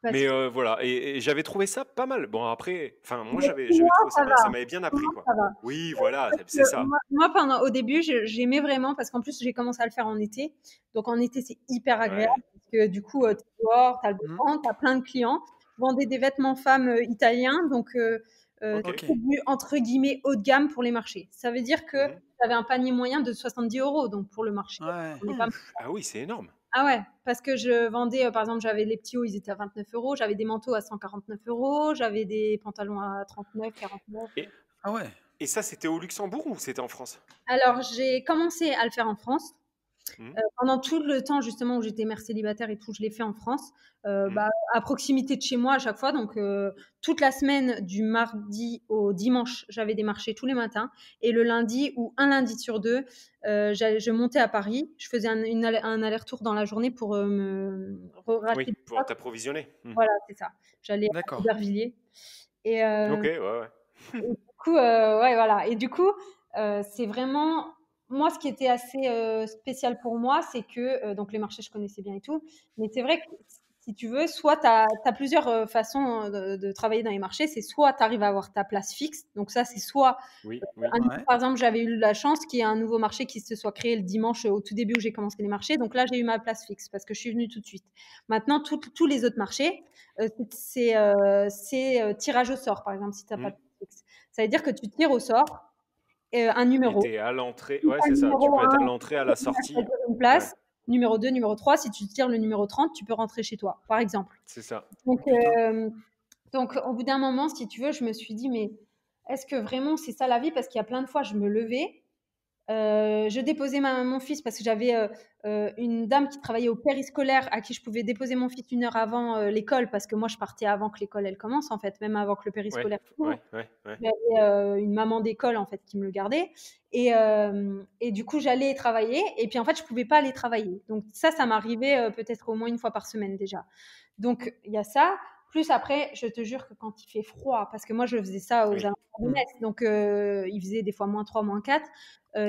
Parce Mais que voilà, et j'avais trouvé ça pas mal. Bon, après, enfin, moi, mais j'avais trouvé ça ça bien, ça va. m'avait bien appris, Moi, quoi. ça va. Oui, voilà, Parce c'est que ça. moi, au début, j'aimais vraiment parce qu'en plus, j'ai commencé à le faire en été. Donc, en été, c'est hyper agréable Ouais. parce que du coup, tu Mm. es dehors, tu as le beau Mmh. temps, tu as plein de clients. Je vendais des vêtements femmes italiens, donc Ok. Ok. c'est du entre guillemets haut de gamme pour les marchés. Ça veut dire que Mhm. j'avais un panier moyen de 70 €. Donc, pour le marché, Ouais. on n'est pas. Ouf. Ah oui, c'est énorme. Ah ouais, parce que je vendais, par exemple, j'avais les petits hauts, ils étaient à 29 €, j'avais des manteaux à 149 €, j'avais des pantalons à 39, 49. Et, Ah ouais. et ça, c'était au Luxembourg ou c'était en France? Alors, j'ai commencé à le faire en France. Mhm. Pendant tout le temps justement où j'étais mère célibataire et tout, je l'ai fait en France, Mhm. à proximité de chez moi à chaque fois. Donc toute la semaine du mardi au dimanche, j'avais des marchés tous les matins. Et le lundi ou un lundi sur deux, je montais à Paris. Je faisais un aller-retour dans la journée pour me Oui, racheter du pour stock. t'approvisionner. Mhm. Voilà, c'est ça. J'allais à D'accord. Aubervilliers. Et, Ok, ouais, ouais. et du coup, ouais, voilà. Et du coup, c'est vraiment moi ce qui était assez spécial pour moi, c'est que donc les marchés je connaissais bien et tout, mais c'est vrai que si tu veux, soit tu as plusieurs façons de travailler dans les marchés. C'est soit tu arrives à avoir ta place fixe, donc ça c'est soit Oui, oui. Ouais. par exemple, j'avais eu la chance qu'il y ait un nouveau marché qui se soit créé le dimanche au tout début où j'ai commencé les marchés. Donc là, j'ai eu ma place fixe parce que je suis venue tout de suite. Maintenant, tous les autres marchés, c'est tirage au sort, par exemple, si tu n'as pas Mhm. de place fixe. Ça veut dire que tu tires au sort un Et numéro. t'es à l'entrée. Si Ouais, tu as c'est le ça. Tu numéro peux être à 1, l'entrée, à la tu sortie. as une Ouais, place. Numéro 2, numéro 3, si tu tires le numéro 30, tu peux rentrer chez toi, par exemple. c'est ça. Donc, Putain. au bout d'un moment, si tu veux, je me suis dit, mais est-ce que vraiment c'est ça la vie? Parce qu'il y a plein de fois, je me levais, je déposais mon fils parce que j'avais une dame qui travaillait au périscolaire à qui je pouvais déposer mon fils 1 heure avant l'école parce que moi je partais avant que l'école elle commence en fait, même avant que le Ouais, périscolaire s'ouvre. ouais, ouais, ouais. J'avais une maman d'école en fait qui me le gardait et du coup j'allais travailler et puis en fait je pouvais pas aller travailler. Donc ça m'arrivait peut-être au moins une fois par semaine déjà. Donc il y a ça. Plus après, je te jure que quand il fait froid, parce que moi je faisais ça aux Oui. alentours de Mmh. Metz, donc il faisait des fois -3, -4.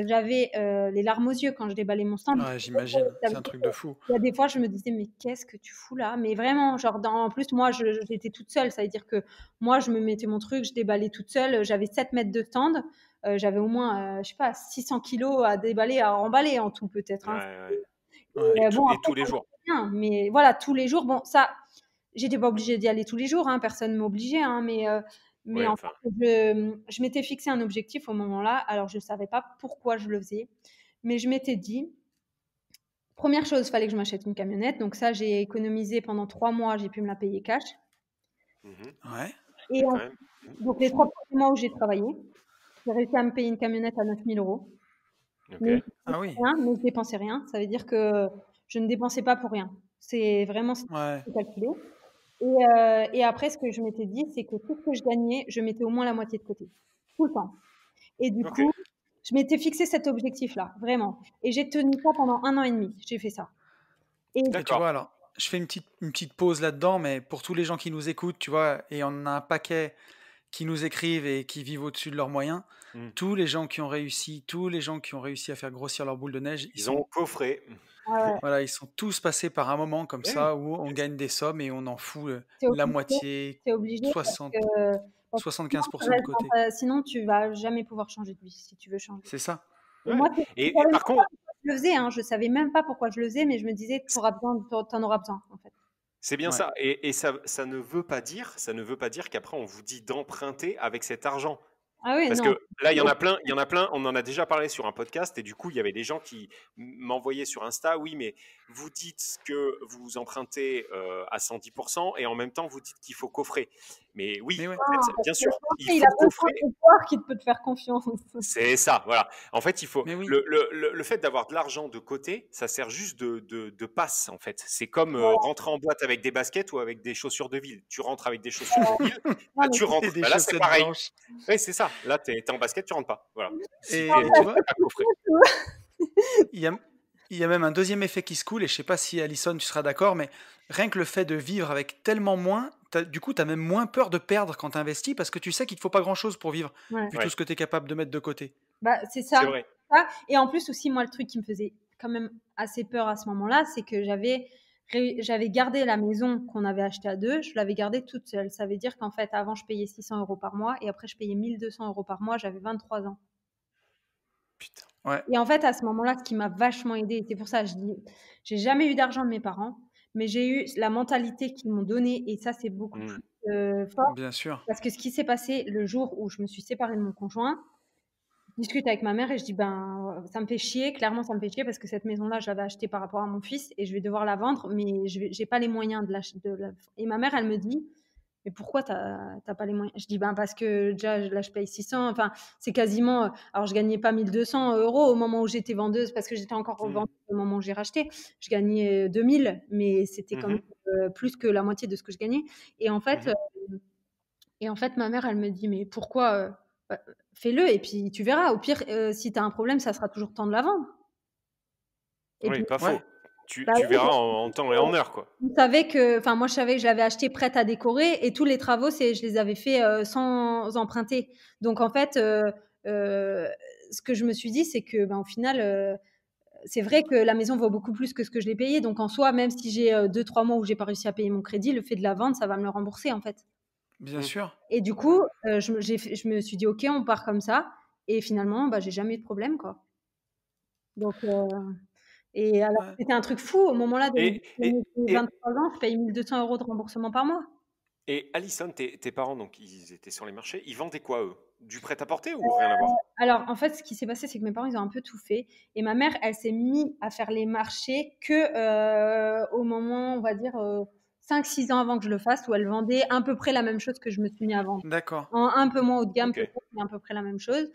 J'avais les larmes aux yeux quand je déballais mon stand. Ouais, j'imagine. Ça C'est veut un dire truc de fou. qu'il y a des fois, je me disais, mais qu'est-ce que tu fous là? Mais vraiment, genre, en plus, moi, j'étais toute seule. Ça veut dire que moi, je me mettais mon truc, je déballais toute seule. J'avais 7 mètres de stand. J'avais au moins, je sais pas, 600 kilos à déballer, à remballer en tout, peut-être, Ouais, hein. ouais. Ouais. Bon, Et après, tous les ça jours. marche bien. Mais voilà, tous les jours, bon, ça, j'étais pas obligée d'y aller tous les jours, hein, personne m'obligeait, hein, mais Ouais, en enfin. fait, je m'étais fixé un objectif au moment-là. Alors, je savais pas pourquoi je le faisais, mais je m'étais dit, première chose, il fallait que je m'achète une camionnette. Donc ça, j'ai économisé pendant 3 mois, j'ai pu me la payer cash. Mhm. Ouais. Et Quand même. donc les 3 premiers mois où j'ai travaillé, j'ai réussi à me payer une camionnette à 9 000 €. Ok. Mais Ah oui. mais je dépensais rien. Ça veut dire que je ne dépensais pas pour rien. C'est vraiment Ouais. calculé. Et après, ce que je m'étais dit, c'est que tout ce que je gagnais, je mettais au moins la moitié de côté, tout le temps. Et du Ok. coup, je m'étais fixé cet objectif-là, vraiment. Et j'ai tenu ça pendant 1 an et demi. J'ai fait ça. Et Mais tu vois, D'accord. alors, je fais une petite pause là-dedans, mais pour tous les gens qui nous écoutent, tu vois, et on a un paquet qui nous écrivent et qui vivent au-dessus de leurs moyens, Hmm. tous les gens qui ont réussi, tous les gens qui ont réussi à faire grossir leur boule de neige, Ils ont coffré. voilà, ils sont tous passés par un moment comme Eh oui. ça où on gagne des sommes et on en fout c'est la obligé, moitié, c'est obligé 60, parce que sinon, 75% de côté. sinon, tu vas jamais pouvoir changer de vie si tu veux changer. C'est ça. Et Ouais. moi, je Et savais même par pas contre, pourquoi je le faisais, hein. Je savais même pas pourquoi je le faisais, mais je me disais, t'en auras besoin, en fait. c'est bien Ouais. ça. Et ça ne veut pas dire qu'après on vous dit d'emprunter avec cet argent. Ah oui, Parce non. que là, il y en a plein, on en a déjà parlé sur un podcast, et du coup, il y avait des gens qui m'envoyaient sur Insta, oui, mais vous dites que vous empruntez à 110%, et en même temps, vous dites qu'il faut coffrer. Mais oui, Mais ouais. en fait, bien sûr, il Il faut a besoin coffrer. de voir qu'il peut te faire confiance. C'est ça, voilà. En fait, il faut Mais oui. le fait d'avoir de l'argent de côté, ça sert juste de passe, en fait. C'est comme rentrer en boîte avec des baskets ou avec des chaussures de ville. Tu rentres avec des chaussures de ville, Non, mais tu rentres. Et des Bah, là, c'est chaussettes pareil. blanches. Oui, c'est ça. Là, t'es en basket, tu rentres pas. Voilà. Si Et t'es tu vois, pas coffré. il y a même un deuxième effet qui se coule, et je sais pas si Alison tu seras d'accord, mais rien que le fait de vivre avec tellement moins, du coup tu as même moins peur de perdre quand tu investis, parce que tu sais qu'il te faut pas grand-chose pour vivre, Ouais. vu Ouais. tout ce que tu es capable de mettre de côté. Bah, c'est C'est ça. vrai. Et en plus aussi, moi, le truc qui me faisait quand même assez peur à ce moment-là, c'est que j'avais gardé la maison qu'on avait achetée à 2, je l'avais gardée toute seule. Ça veut dire qu'en fait, avant, je payais 600 € par mois et après, je payais 1200 € par mois. J'avais 23 ans. Putain. Ouais. Et en fait, à ce moment-là, ce qui m'a vachement aidée, c'est pour ça que je dis, j'ai jamais eu d'argent de mes parents, mais j'ai eu la mentalité qu'ils m'ont donnée, et ça, c'est beaucoup Mm. plus fort. Bien sûr. Parce que ce qui s'est passé le jour où je me suis séparée de mon conjoint, je discute avec ma mère et je dis, ben, ça me fait chier, clairement, ça me fait chier parce que cette maison-là, je l'avais achetée par rapport à mon fils et je vais devoir la vendre, mais j'ai pas les moyens de la. Et ma mère, elle me dit, mais pourquoi t'as pas les moyens? Je dis, ben, parce que déjà, là, je paye 600, enfin, c'est quasiment. Alors, je gagnais pas 1200 € au moment où j'étais vendeuse parce que j'étais encore Mm. vendeuse au moment où j'ai racheté. Je gagnais 2000, mais c'était quand Mhm. même plus que la moitié de ce que je gagnais. Et en fait, Mhm. ma mère, elle me dit, mais pourquoi fais-le et puis tu verras. Au pire, si tu as un problème, ça sera toujours temps de la vendre. Et Oui, puis, pas Ouais. faux. Tu bah oui, verras en temps et en heure, quoi. vous savez que, enfin, moi, je savais que je l'avais acheté prête à décorer et tous les travaux, je les avais faits sans emprunter. Donc, en fait, ce que je me suis dit, c'est que, ben, au final, c'est vrai que la maison vaut beaucoup plus que ce que je l'ai payé. Donc, en soi, même si j'ai 2-3 mois où j'ai pas réussi à payer mon crédit, le fait de la vendre, ça va me le rembourser, en fait. Bien Mm. sûr. Et du coup, je me suis dit, OK, on part comme ça. Et finalement, bah, j'ai jamais eu de problème, quoi. Donc, et alors, Ouais. c'était un truc fou. Au moment-là de Et, mes et, et, 23 ans, je paye 1200 € de remboursement par mois. et Alison, tes parents, donc, ils étaient sur les marchés. Ils vendaient quoi, eux? Du prêt-à-porter ou rien à voir? Alors, en fait, ce qui s'est passé, c'est que mes parents, ils ont un peu tout fait. Et ma mère, elle s'est mise à faire les marchés au moment, on va dire, 5-6 ans avant que je le fasse, où elle vendait à peu près la même chose que je me suis mis à vendre. D'accord. Un peu moins haut de gamme, Ok. peut-être, mais à peu près la même chose.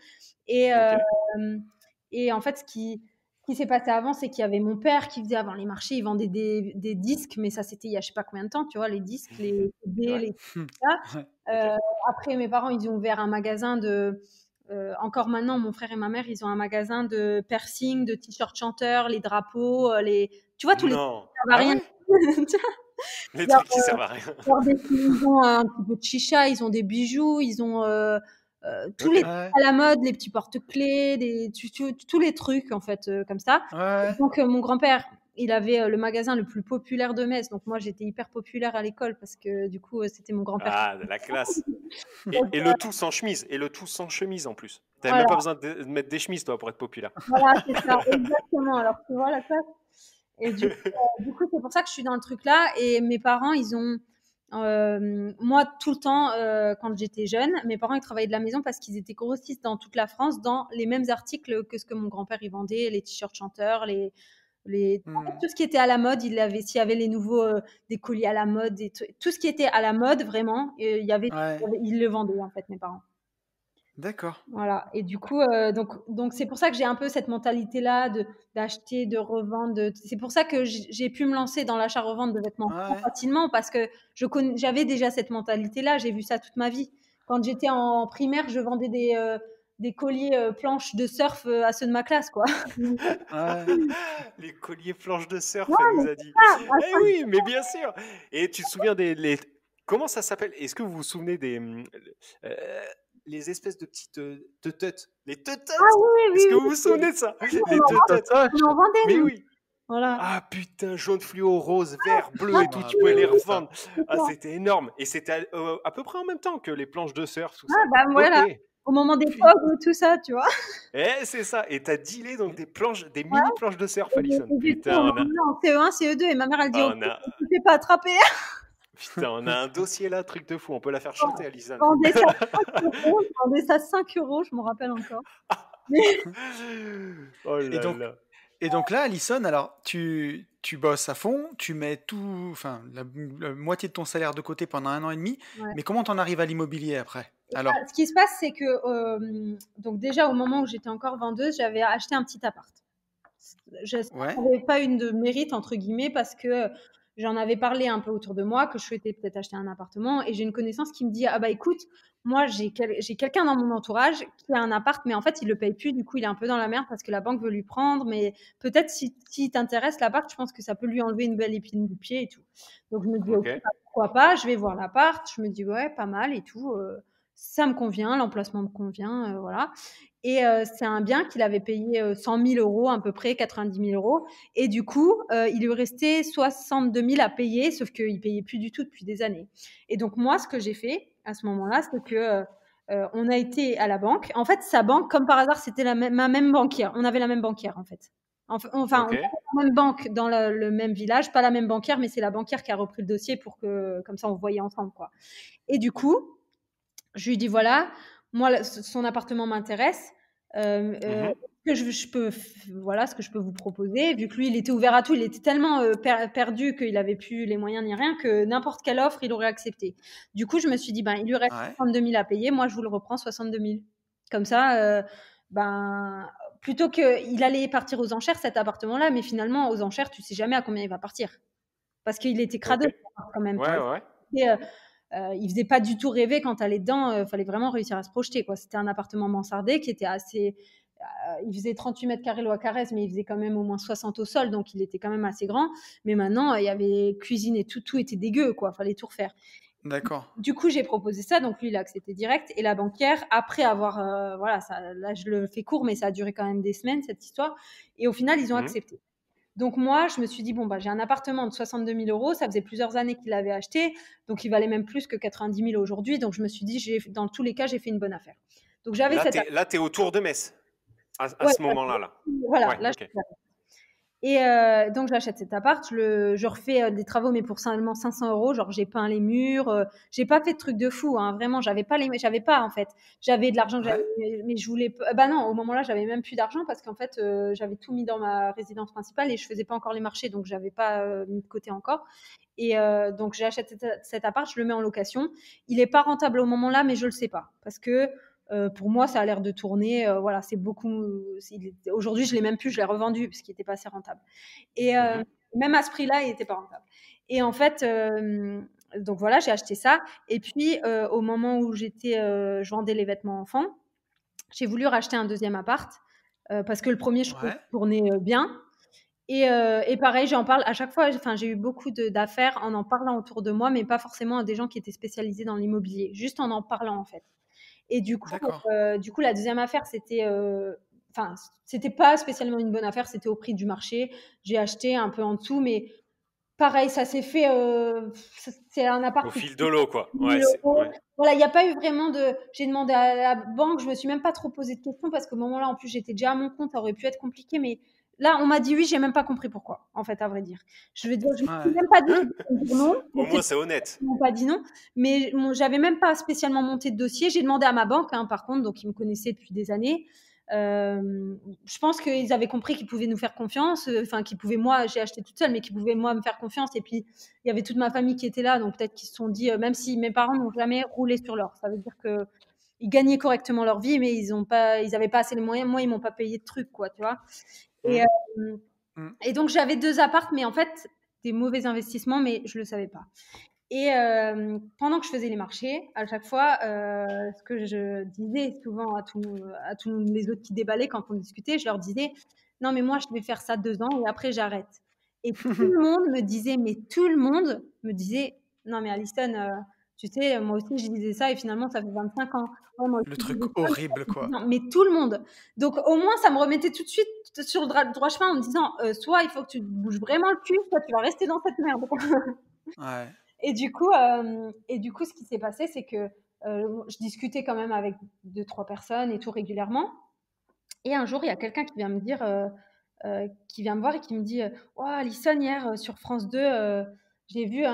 Et, Ok. et en fait, ce qui s'est passé avant, c'est qu'il y avait mon père qui faisait avant les marchés, il vendait des disques, mais ça, c'était il y a je sais pas combien de temps, tu vois, les disques, les CD, Ouais. les trucs là. Ouais. Euh, Après, mes parents, ils ont ouvert un magasin de. Encore maintenant, mon frère et ma mère, ils ont un magasin de piercing, de t-shirts chanteurs, les drapeaux, tu vois, tous les trucs Non. qui servent à Ah rien. ouais? Les Genre, trucs qui servent à rien. ils ont un petit peu de chicha, ils ont des bijoux, ils ont tous les Ok. trucs Ouais. à la mode, les petits porte-clés, tous les trucs en fait comme ça. Ouais. Donc mon grand-père, il avait le magasin le plus populaire de Metz. Donc moi j'étais hyper populaire à l'école parce que du coup c'était mon grand-père. Ah, de la classe. Donc, Et le tout sans chemise. Et le tout sans chemise, en plus. T'avais voilà, même pas besoin de mettre des chemises, toi, pour être populaire. voilà, c'est ça, exactement. Alors tu vois la classe. Et du coup, c'est pour ça que je suis dans le truc là. Et mes parents, ils ont. Moi, tout le temps, quand j'étais jeune, mes parents ils travaillaient de la maison parce qu'ils étaient grossistes dans toute la France dans les mêmes articles que ce que mon grand-père il vendait, les t-shirts chanteurs, en fait, tout ce qui était à la mode, s'il y avait les nouveaux, des colliers à la mode, tout ce qui était à la mode, vraiment, Ouais. ils le vendaient en fait, mes parents. D'accord. Voilà. Et du coup, donc c'est pour ça que j'ai un peu cette mentalité-là d'acheter, de revendre. C'est pour ça que j'ai pu me lancer dans l'achat-revente de vêtements Ouais. facilement parce que j'avais déjà cette mentalité-là. J'ai vu ça toute ma vie. Quand j'étais en primaire, je vendais des colliers planches de surf à ceux de ma classe, quoi. Ouais. Les colliers planches de surf, Ouais, elle mais nous a dit. ça, Eh oui, mais bien sûr. Et tu te souviens comment ça s'appelle? Est-ce que vous vous souvenez euh, les espèces de petites teuteutes? Les teuteutes? oui, Est-ce oui, que oui. vous vous souvenez de ça? Les On en teuteutes. on en vendait, Mais nous. oui. Voilà. Ah putain, jaune fluo, rose, vert, bleu et tout, Ah, tu pouvais les putain, ça. revendre. Ah, c'était énorme. Et c'était à peu près en même temps que les planches de surf, tout Ah, ça. bah voilà. Ok. Au moment des Putain. pogs, tout ça, tu vois. C'est ça. Et t'as dealé donc des Ouais. mini planches de surf, Alison. Et du coup, Putain, on en vendait en CE1, CE2 et ma mère, elle dit, oh, on a, tu ne fais pas attraper. Putain, on a un dossier là, truc de fou. On peut la faire chanter, Alison. Je vendais ça 5 €, je m'en rappelle encore. Oh là là. Et donc là, Alison, alors tu bosses à fond, tu mets tout, enfin la moitié de ton salaire de côté pendant 1 an et demi, Ouais. mais comment t'en arrives à l'immobilier après? Alors, Ce qui se passe, c'est que donc déjà au moment où j'étais encore vendeuse, j'avais acheté un petit appart. Je ouais, n'avais pas une de mérite entre guillemets parce que j'en avais parlé un peu autour de moi que je souhaitais peut-être acheter un appartement et j'ai une connaissance qui me dit ah bah écoute moi j'ai quelqu'un dans mon entourage qui a un appart mais en fait il le paye plus, du coup il est un peu dans la merde parce que la banque veut lui prendre, mais peut-être si t'intéresse l'appart, je pense que ça peut lui enlever une belle épine du pied et tout. Donc je me dis ok, pourquoi pas, je vais voir l'appart, je me dis ouais pas mal et tout, ça me convient, l'emplacement me convient, voilà. Et c'est un bien qu'il avait payé 100 000 € à peu près, 90 000 €. Et du coup, il lui restait 62 000 à payer, sauf qu'il ne payait plus du tout depuis des années. Et donc moi, ce que j'ai fait à ce moment-là, c'est que on a été à la banque. En fait, sa banque, comme par hasard, c'était ma même banquière. On avait la même banquière, en fait. Enfin, on avait la même banque dans le même village, pas la même banquière, mais c'est la banquière qui a repris le dossier pour que, comme ça, on voyait ensemble, quoi. Et du coup, je lui dis voilà, moi son appartement m'intéresse, voilà ce que je peux vous proposer, vu que lui il était ouvert à tout, il était tellement perdu qu'il avait plus les moyens ni rien, que n'importe quelle offre il aurait accepté. Du coup je me suis dit ben il lui reste 62 000 à payer, moi je vous le reprends 62 000. Comme ça, ben plutôt qu'il allait partir aux enchères cet appartement-là, mais finalement aux enchères tu sais jamais à combien il va partir, parce qu'il était crado quand même. Il faisait pas du tout rêver quand t'allais dedans, fallait vraiment réussir à se projeter, quoi. C'était un appartement mansardé qui était assez, il faisait 38 mètres carrés loi Carrez, mais il faisait quand même au moins 60 au sol, donc il était quand même assez grand. Mais maintenant, il y avait cuisine et tout était dégueu, quoi. Fallait tout refaire. D'accord. Du coup, j'ai proposé ça, donc lui, il a accepté direct. Et la banquière, après avoir, voilà, ça, là, je le fais court, mais ça a duré quand même des semaines, cette histoire. Et au final, ils ont accepté. Donc moi, je me suis dit, bon, bah, j'ai un appartement de 62 000 €, ça faisait plusieurs années qu'il l'avait acheté, donc il valait même plus que 90 000 aujourd'hui. Donc je me suis dit, dans tous les cas, j'ai fait une bonne affaire. Donc j'avais là, tu es autour de Metz, à ce moment-là. Là. Voilà, là, okay. Et donc j'achète cet appart, je refais des travaux, mais pour seulement 500 €. Genre j'ai peint les murs, j'ai pas fait de trucs de fou, hein, vraiment. J'avais pas en fait. J'avais de l'argent, mais je voulais. Bah non, au moment-là, j'avais même plus d'argent parce qu'en fait, j'avais tout mis dans ma résidence principale et je faisais pas encore les marchés, donc j'avais pas mis de côté encore. Et donc j'achète cet appart, je le mets en location. Il est pas rentable au moment-là, mais je le sais pas parce que pour moi, ça a l'air de tourner. Voilà, c'est beaucoup. Aujourd'hui, je l'ai même plus, je l'ai revendu parce qu'il n'était pas assez rentable. Et même à ce prix-là, il n'était pas rentable. Et en fait, donc voilà, j'ai acheté ça. Et puis, au moment où je vendais les vêtements enfants, j'ai voulu racheter un deuxième appart parce que le premier, je trouvais tournait bien. Et pareil, j'en parle à chaque fois. Enfin, j'ai eu beaucoup d'affaires en parlant autour de moi, mais pas forcément à des gens qui étaient spécialisés dans l'immobilier, juste en parlant en fait. Et du coup, la deuxième affaire, c'était, c'était pas spécialement une bonne affaire, c'était au prix du marché. J'ai acheté un peu en dessous, mais pareil, ça s'est fait. C'est un appart. Au fil de l'eau, quoi. Voilà, il n'y a pas eu vraiment de. J'ai demandé à la banque, je me suis même pas trop posé de questions parce qu'au moment-là, en plus, j'étais déjà à mon compte, ça aurait pu être compliqué, mais. Là, on m'a dit oui, j'ai même pas compris pourquoi, en fait, à vrai dire. Je veux dire, je me suis même pas dit non. Au moins, c'est honnête. Ils m'ont pas dit non, mais j'avais même pas spécialement monté de dossier. J'ai demandé à ma banque, hein, par contre, donc ils me connaissaient depuis des années. Je pense qu'ils avaient compris qu'ils pouvaient nous faire confiance, enfin qu'ils pouvaient, moi, j'ai acheté toute seule, mais qu'ils pouvaient moi me faire confiance. Et puis il y avait toute ma famille qui était là, donc peut-être qu'ils se sont dit, même si mes parents n'ont jamais roulé sur l'or, ça veut dire que ils gagnaient correctement leur vie, mais ils avaient pas assez les moyens. Moi, ils m'ont pas payé de trucs, quoi, tu vois. Et donc j'avais 2 apparts, mais en fait des mauvais investissements, mais je le savais pas. Et pendant que je faisais les marchés, à chaque fois, ce que je disais souvent à tous les autres qui déballaient quand on discutait, je leur disais non mais moi je vais faire ça 2 ans et après j'arrête. Et tout le monde me disait non mais Alison, tu sais, moi aussi je disais ça et finalement ça fait 25 ans. Ouais, moi aussi, le truc horrible, quoi. Non, mais tout le monde. Donc au moins ça me remettait tout de suite sur le droit chemin en me disant soit il faut que tu bouges vraiment le cul, soit tu vas rester dans cette merde. Ouais. Et du coup, ce qui s'est passé, c'est que je discutais quand même avec 2-3 personnes et tout régulièrement. Et un jour, il y a quelqu'un qui vient me dire, qui vient me voir et qui me dit « Oh, Alison, hier, sur France 2, j'ai vu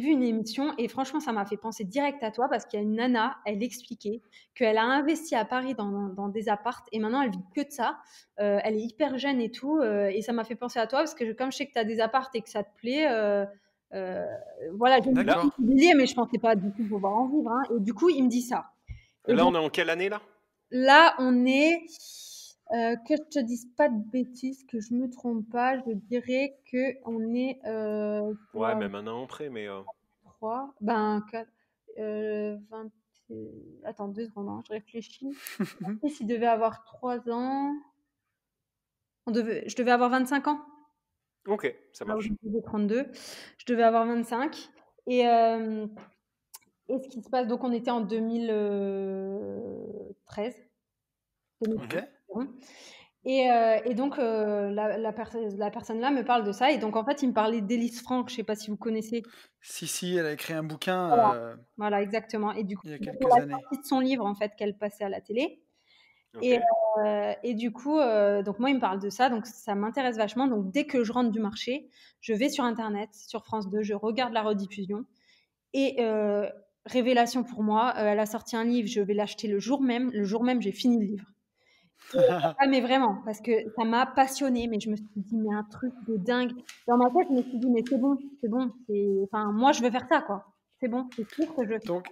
une émission et franchement, ça m'a fait penser direct à toi parce qu'il y a une nana, elle expliquait qu'elle a investi à Paris dans des appartes et maintenant elle vit que de ça. Elle est hyper jeune et tout et ça m'a fait penser à toi parce que comme je sais que tu as des appartes et que ça te plaît, euh, voilà, j'ai D'accord. oublié, mais je pensais pas du tout pouvoir en vivre. Hein. Et du coup, il me dit ça. Et Là, donc, on est en quelle année, là? là, on est, que je te dise pas de bêtises, que je me trompe pas, je dirais que on est Ouais, même un an près, mais... 3, ben 4, 20, attends 2 secondes, hein, je réfléchis. Et s'il devait avoir 3 ans, je devais avoir 25 ans. Ok, ça Là, marche. aujourd'hui, j'ai 32. Je devais avoir 25. Et, et ce qui se passe, donc on était en 2013. Ok. Et donc, la personne là me parle de ça. Et donc, en fait, il me parlait d'Élise Franck. Je ne sais pas si vous connaissez. Si, elle a écrit un bouquin Voilà, voilà, exactement. Et du coup, il y a c'était quelques la années. sortie de son livre, en fait, qu'elle passait à la télé. Ok. Et du coup, donc moi, il me parle de ça. Donc, ça m'intéresse vachement. Donc, dès que je rentre du marché, je vais sur Internet, sur France 2, je regarde la rediffusion. Et révélation pour moi, elle a sorti un livre, je vais l'acheter le jour même. Le jour même, j'ai fini le livre. Ah, mais vraiment, parce que ça m'a passionnée, mais je me suis dit, mais un truc de dingue. Dans ma tête, je me suis dit, mais c'est bon, enfin, moi, je veux faire ça, quoi. C'est bon, c'est sûr que je veux faire ça. Donc,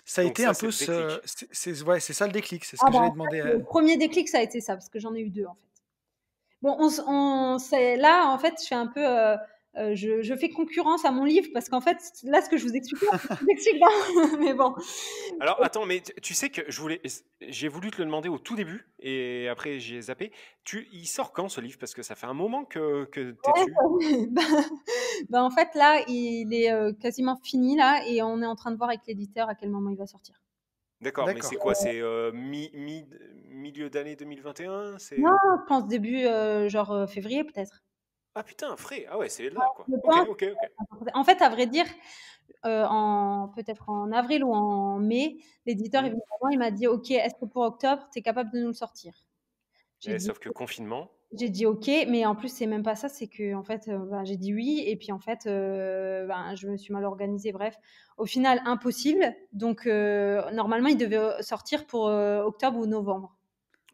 ça a Donc été ça, un c'est peu le déclic. ouais, c'est ça le déclic, c'est ce Ah que bah, j'allais en demander. fait, le premier déclic, ça a été ça, parce que j'en ai eu 2, en fait. Bon, là, en fait, je fais un peu, je fais concurrence à mon livre, parce qu'en fait, là, ce que je vous explique là, je vous explique là, mais bon. Alors, attends, mais tu sais que j'ai voulu te le demander au tout début, et après j'ai zappé. Il sort quand, ce livre? Parce que ça fait un moment que t'es dessus. Bah, en fait, là, il est quasiment fini, là, et on est en train de voir avec l'éditeur à quel moment il va sortir. D'accord, mais c'est D'accord. quoi? C'est milieu d'année 2021? Non, C'est... je pense début, genre février peut-être. Ah putain, frais! Ah ouais, c'est là, quoi. Je Ok, pense. ok, ok. En fait, à vrai dire, peut-être en avril ou en mai, l'éditeur est Hmm. venu me voir, il m'a dit, OK, est-ce que pour octobre, tu es capable de nous le sortir? J'ai dit, Sauf que confinement. j'ai dit OK, mais en plus, c'est même pas ça, c'est que en fait, bah, j'ai dit oui, et puis en fait, ben, je me suis mal organisée. Bref, au final, impossible. Donc, normalement, il devait sortir pour octobre ou novembre.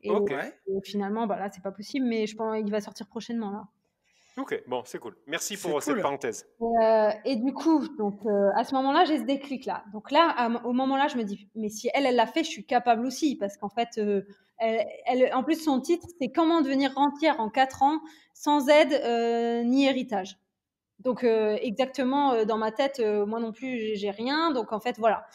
Et, Ok, Ouais. et finalement, bah, là, c'est pas possible, mais je pense qu'il va sortir prochainement là. ok, bon, c'est cool. Merci C'est pour cette cool. parenthèse. Et du coup, donc, à ce moment-là, j'ai ce déclic-là. Donc là, au moment-là, je me dis, mais si elle l'a fait, je suis capable aussi. Parce qu'en fait, en plus, son titre, c'est Comment devenir rentière en 4 ans sans aide ni héritage. Donc, exactement, dans ma tête, moi non plus, j'ai rien. Donc, en fait, voilà.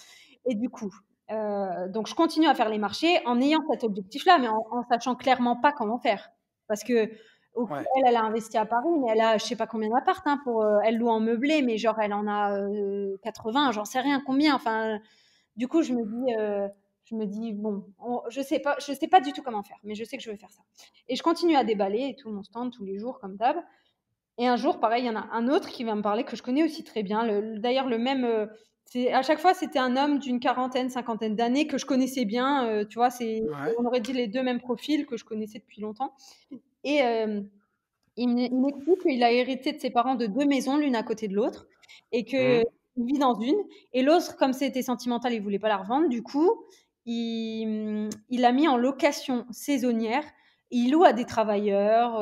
Et du coup, donc je continue à faire les marchés en ayant cet objectif-là, mais en sachant clairement pas comment faire. Parce que Ouais. elle a investi à Paris, mais elle a je sais pas combien d'apparts, hein, elle loue en meublé, mais genre elle en a 80, j'en sais rien combien. Enfin, du coup, je me dis bon, je sais pas du tout comment faire, mais je sais que je veux faire ça. Et je continue à déballer et tout mon stand tous les jours comme d'hab. Et un jour, pareil, il y en a un autre qui va me parler que je connais aussi très bien. D'ailleurs, le même, à chaque fois, c'était un homme d'une quarantaine, cinquantaine d'années que je connaissais bien. Tu vois, Ouais. on aurait dit les deux mêmes profils que je connaissais depuis longtemps. Et il m'explique qu'il a hérité de ses parents de 2 maisons, l'une à côté de l'autre, et Hmm. qu'il vit dans une. Et l'autre, comme c'était sentimental, il voulait pas la revendre. Du coup, il l'a mis en location saisonnière. Il loue à des travailleurs,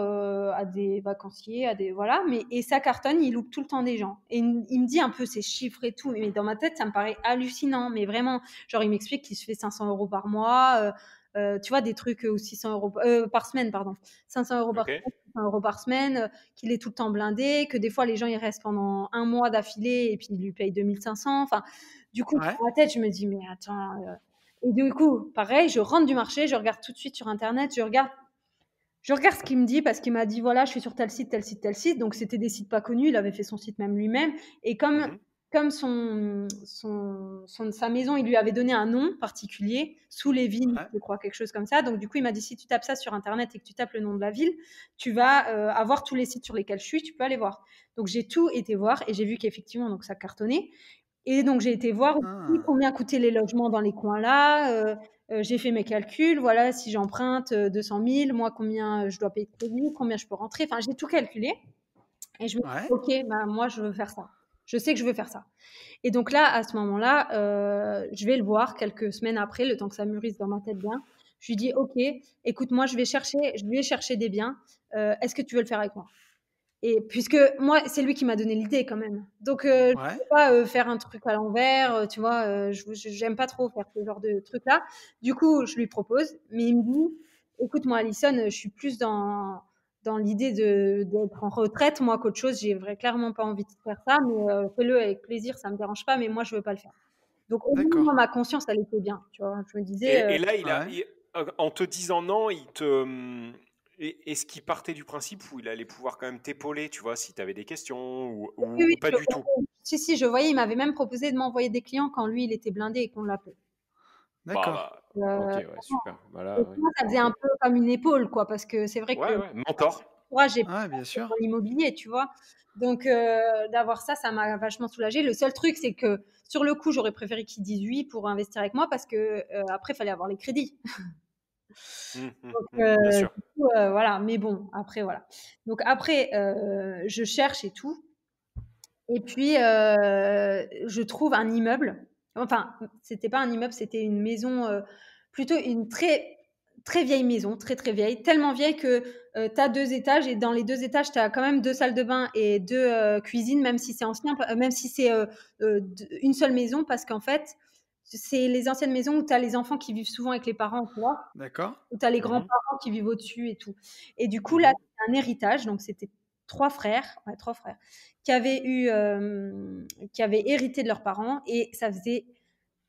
à des vacanciers, à des voilà. Et ça cartonne. Il loue tout le temps des gens. Et il me dit un peu ses chiffres et tout. Mais dans ma tête, ça me paraît hallucinant. Mais vraiment, genre, il m'explique qu'il se fait 500 euros par mois. Tu vois, des trucs ou 600 euros par semaine, pardon. 500 euros par Ok. semaine, 600 euros par semaine, qu'il est tout le temps blindé, que des fois les gens ils restent pendant un mois d'affilée et puis ils lui payent 2500. Enfin, du coup, Ouais. dans ma tête, je me dis, mais attends. Et du coup, pareil, je rentre du marché, je regarde tout de suite sur Internet, je regarde ce qu'il me dit parce qu'il m'a dit, voilà, je suis sur tel site, tel site, tel site. Donc, c'était des sites pas connus. Il avait fait son site même lui-même. Et Mhm. comme sa maison, il lui avait donné un nom particulier, sous les vignes, Ouais. je crois, quelque chose comme ça. Donc, du coup, il m'a dit, si tu tapes ça sur Internet et que tu tapes le nom de la ville, tu vas avoir tous les sites sur lesquels je suis, tu peux aller voir. Donc, j'ai tout été voir et j'ai vu qu'effectivement, donc, ça cartonnait. Et donc, j'ai été voir aussi Ah. combien coûtaient les logements dans les coins là. J'ai fait mes calculs. Voilà, si j'emprunte 200 000, moi, combien je dois payer de crédit, combien je peux rentrer. Enfin, j'ai tout calculé. Et je me suis dit, Ouais. OK, bah, moi, je veux faire ça. Je sais que je veux faire ça. Et donc là, à ce moment-là, je vais le voir quelques semaines après, le temps que ça mûrisse dans ma tête bien. Je lui dis, OK, écoute, moi, je vais chercher des biens. Est-ce que tu veux le faire avec moi? Et puisque moi, c'est lui qui m'a donné l'idée quand même. Donc, je ne peux pas faire un truc à l'envers, tu vois. J'aime pas trop faire ce genre de truc-là. Du coup, je lui propose, mais il me dit, écoute, moi, Alison, je suis plus dans l'idée d'être en retraite, moi, qu'autre chose. J'ai clairement pas envie de faire ça, mais fais-le avec plaisir, ça me dérange pas, mais moi, je veux pas le faire. Donc, au moins, moi, ma conscience, elle était bien, tu vois. Je me disais. Et là, en te disant non, est-ce qu'il partait du principe où il allait pouvoir quand même t'épauler, tu vois, si tu avais des questions ou pas du tout? Si, je voyais, il m'avait même proposé de m'envoyer des clients quand lui, il était blindé et qu'on l'appelait. D'accord. Ok, ouais, super. Voilà, moi, ça faisait un peu comme une épaule, quoi, parce que c'est vrai que mentor. Moi, j'ai bien sûr. dans l'immobilier, tu vois. Donc, d'avoir ça m'a vachement soulagée. Le seul truc, c'est que sur le coup, j'aurais préféré qu'il dise oui pour investir avec moi parce que après, il fallait avoir les crédits. Bien sûr. Du coup, voilà. Mais bon, après, voilà. Donc, après, je cherche et tout. Et puis, je trouve un immeuble. Enfin, c'était pas un immeuble, c'était une maison, plutôt une très, très vieille maison, très, très vieille. Tellement vieille que tu as 2 étages et dans les 2 étages, tu as quand même 2 salles de bain et 2 cuisines, même si c'est ancien, même si c'est une seule maison, parce qu'en fait, c'est les anciennes maisons où tu as les enfants qui vivent souvent avec les parents, tu vois. D'accord. Où tu as les grands-parents qui vivent au-dessus et tout. Et du coup, là, c'est un héritage. Donc, c'était 3 frères, qui avaient hérité de leurs parents. Et ça faisait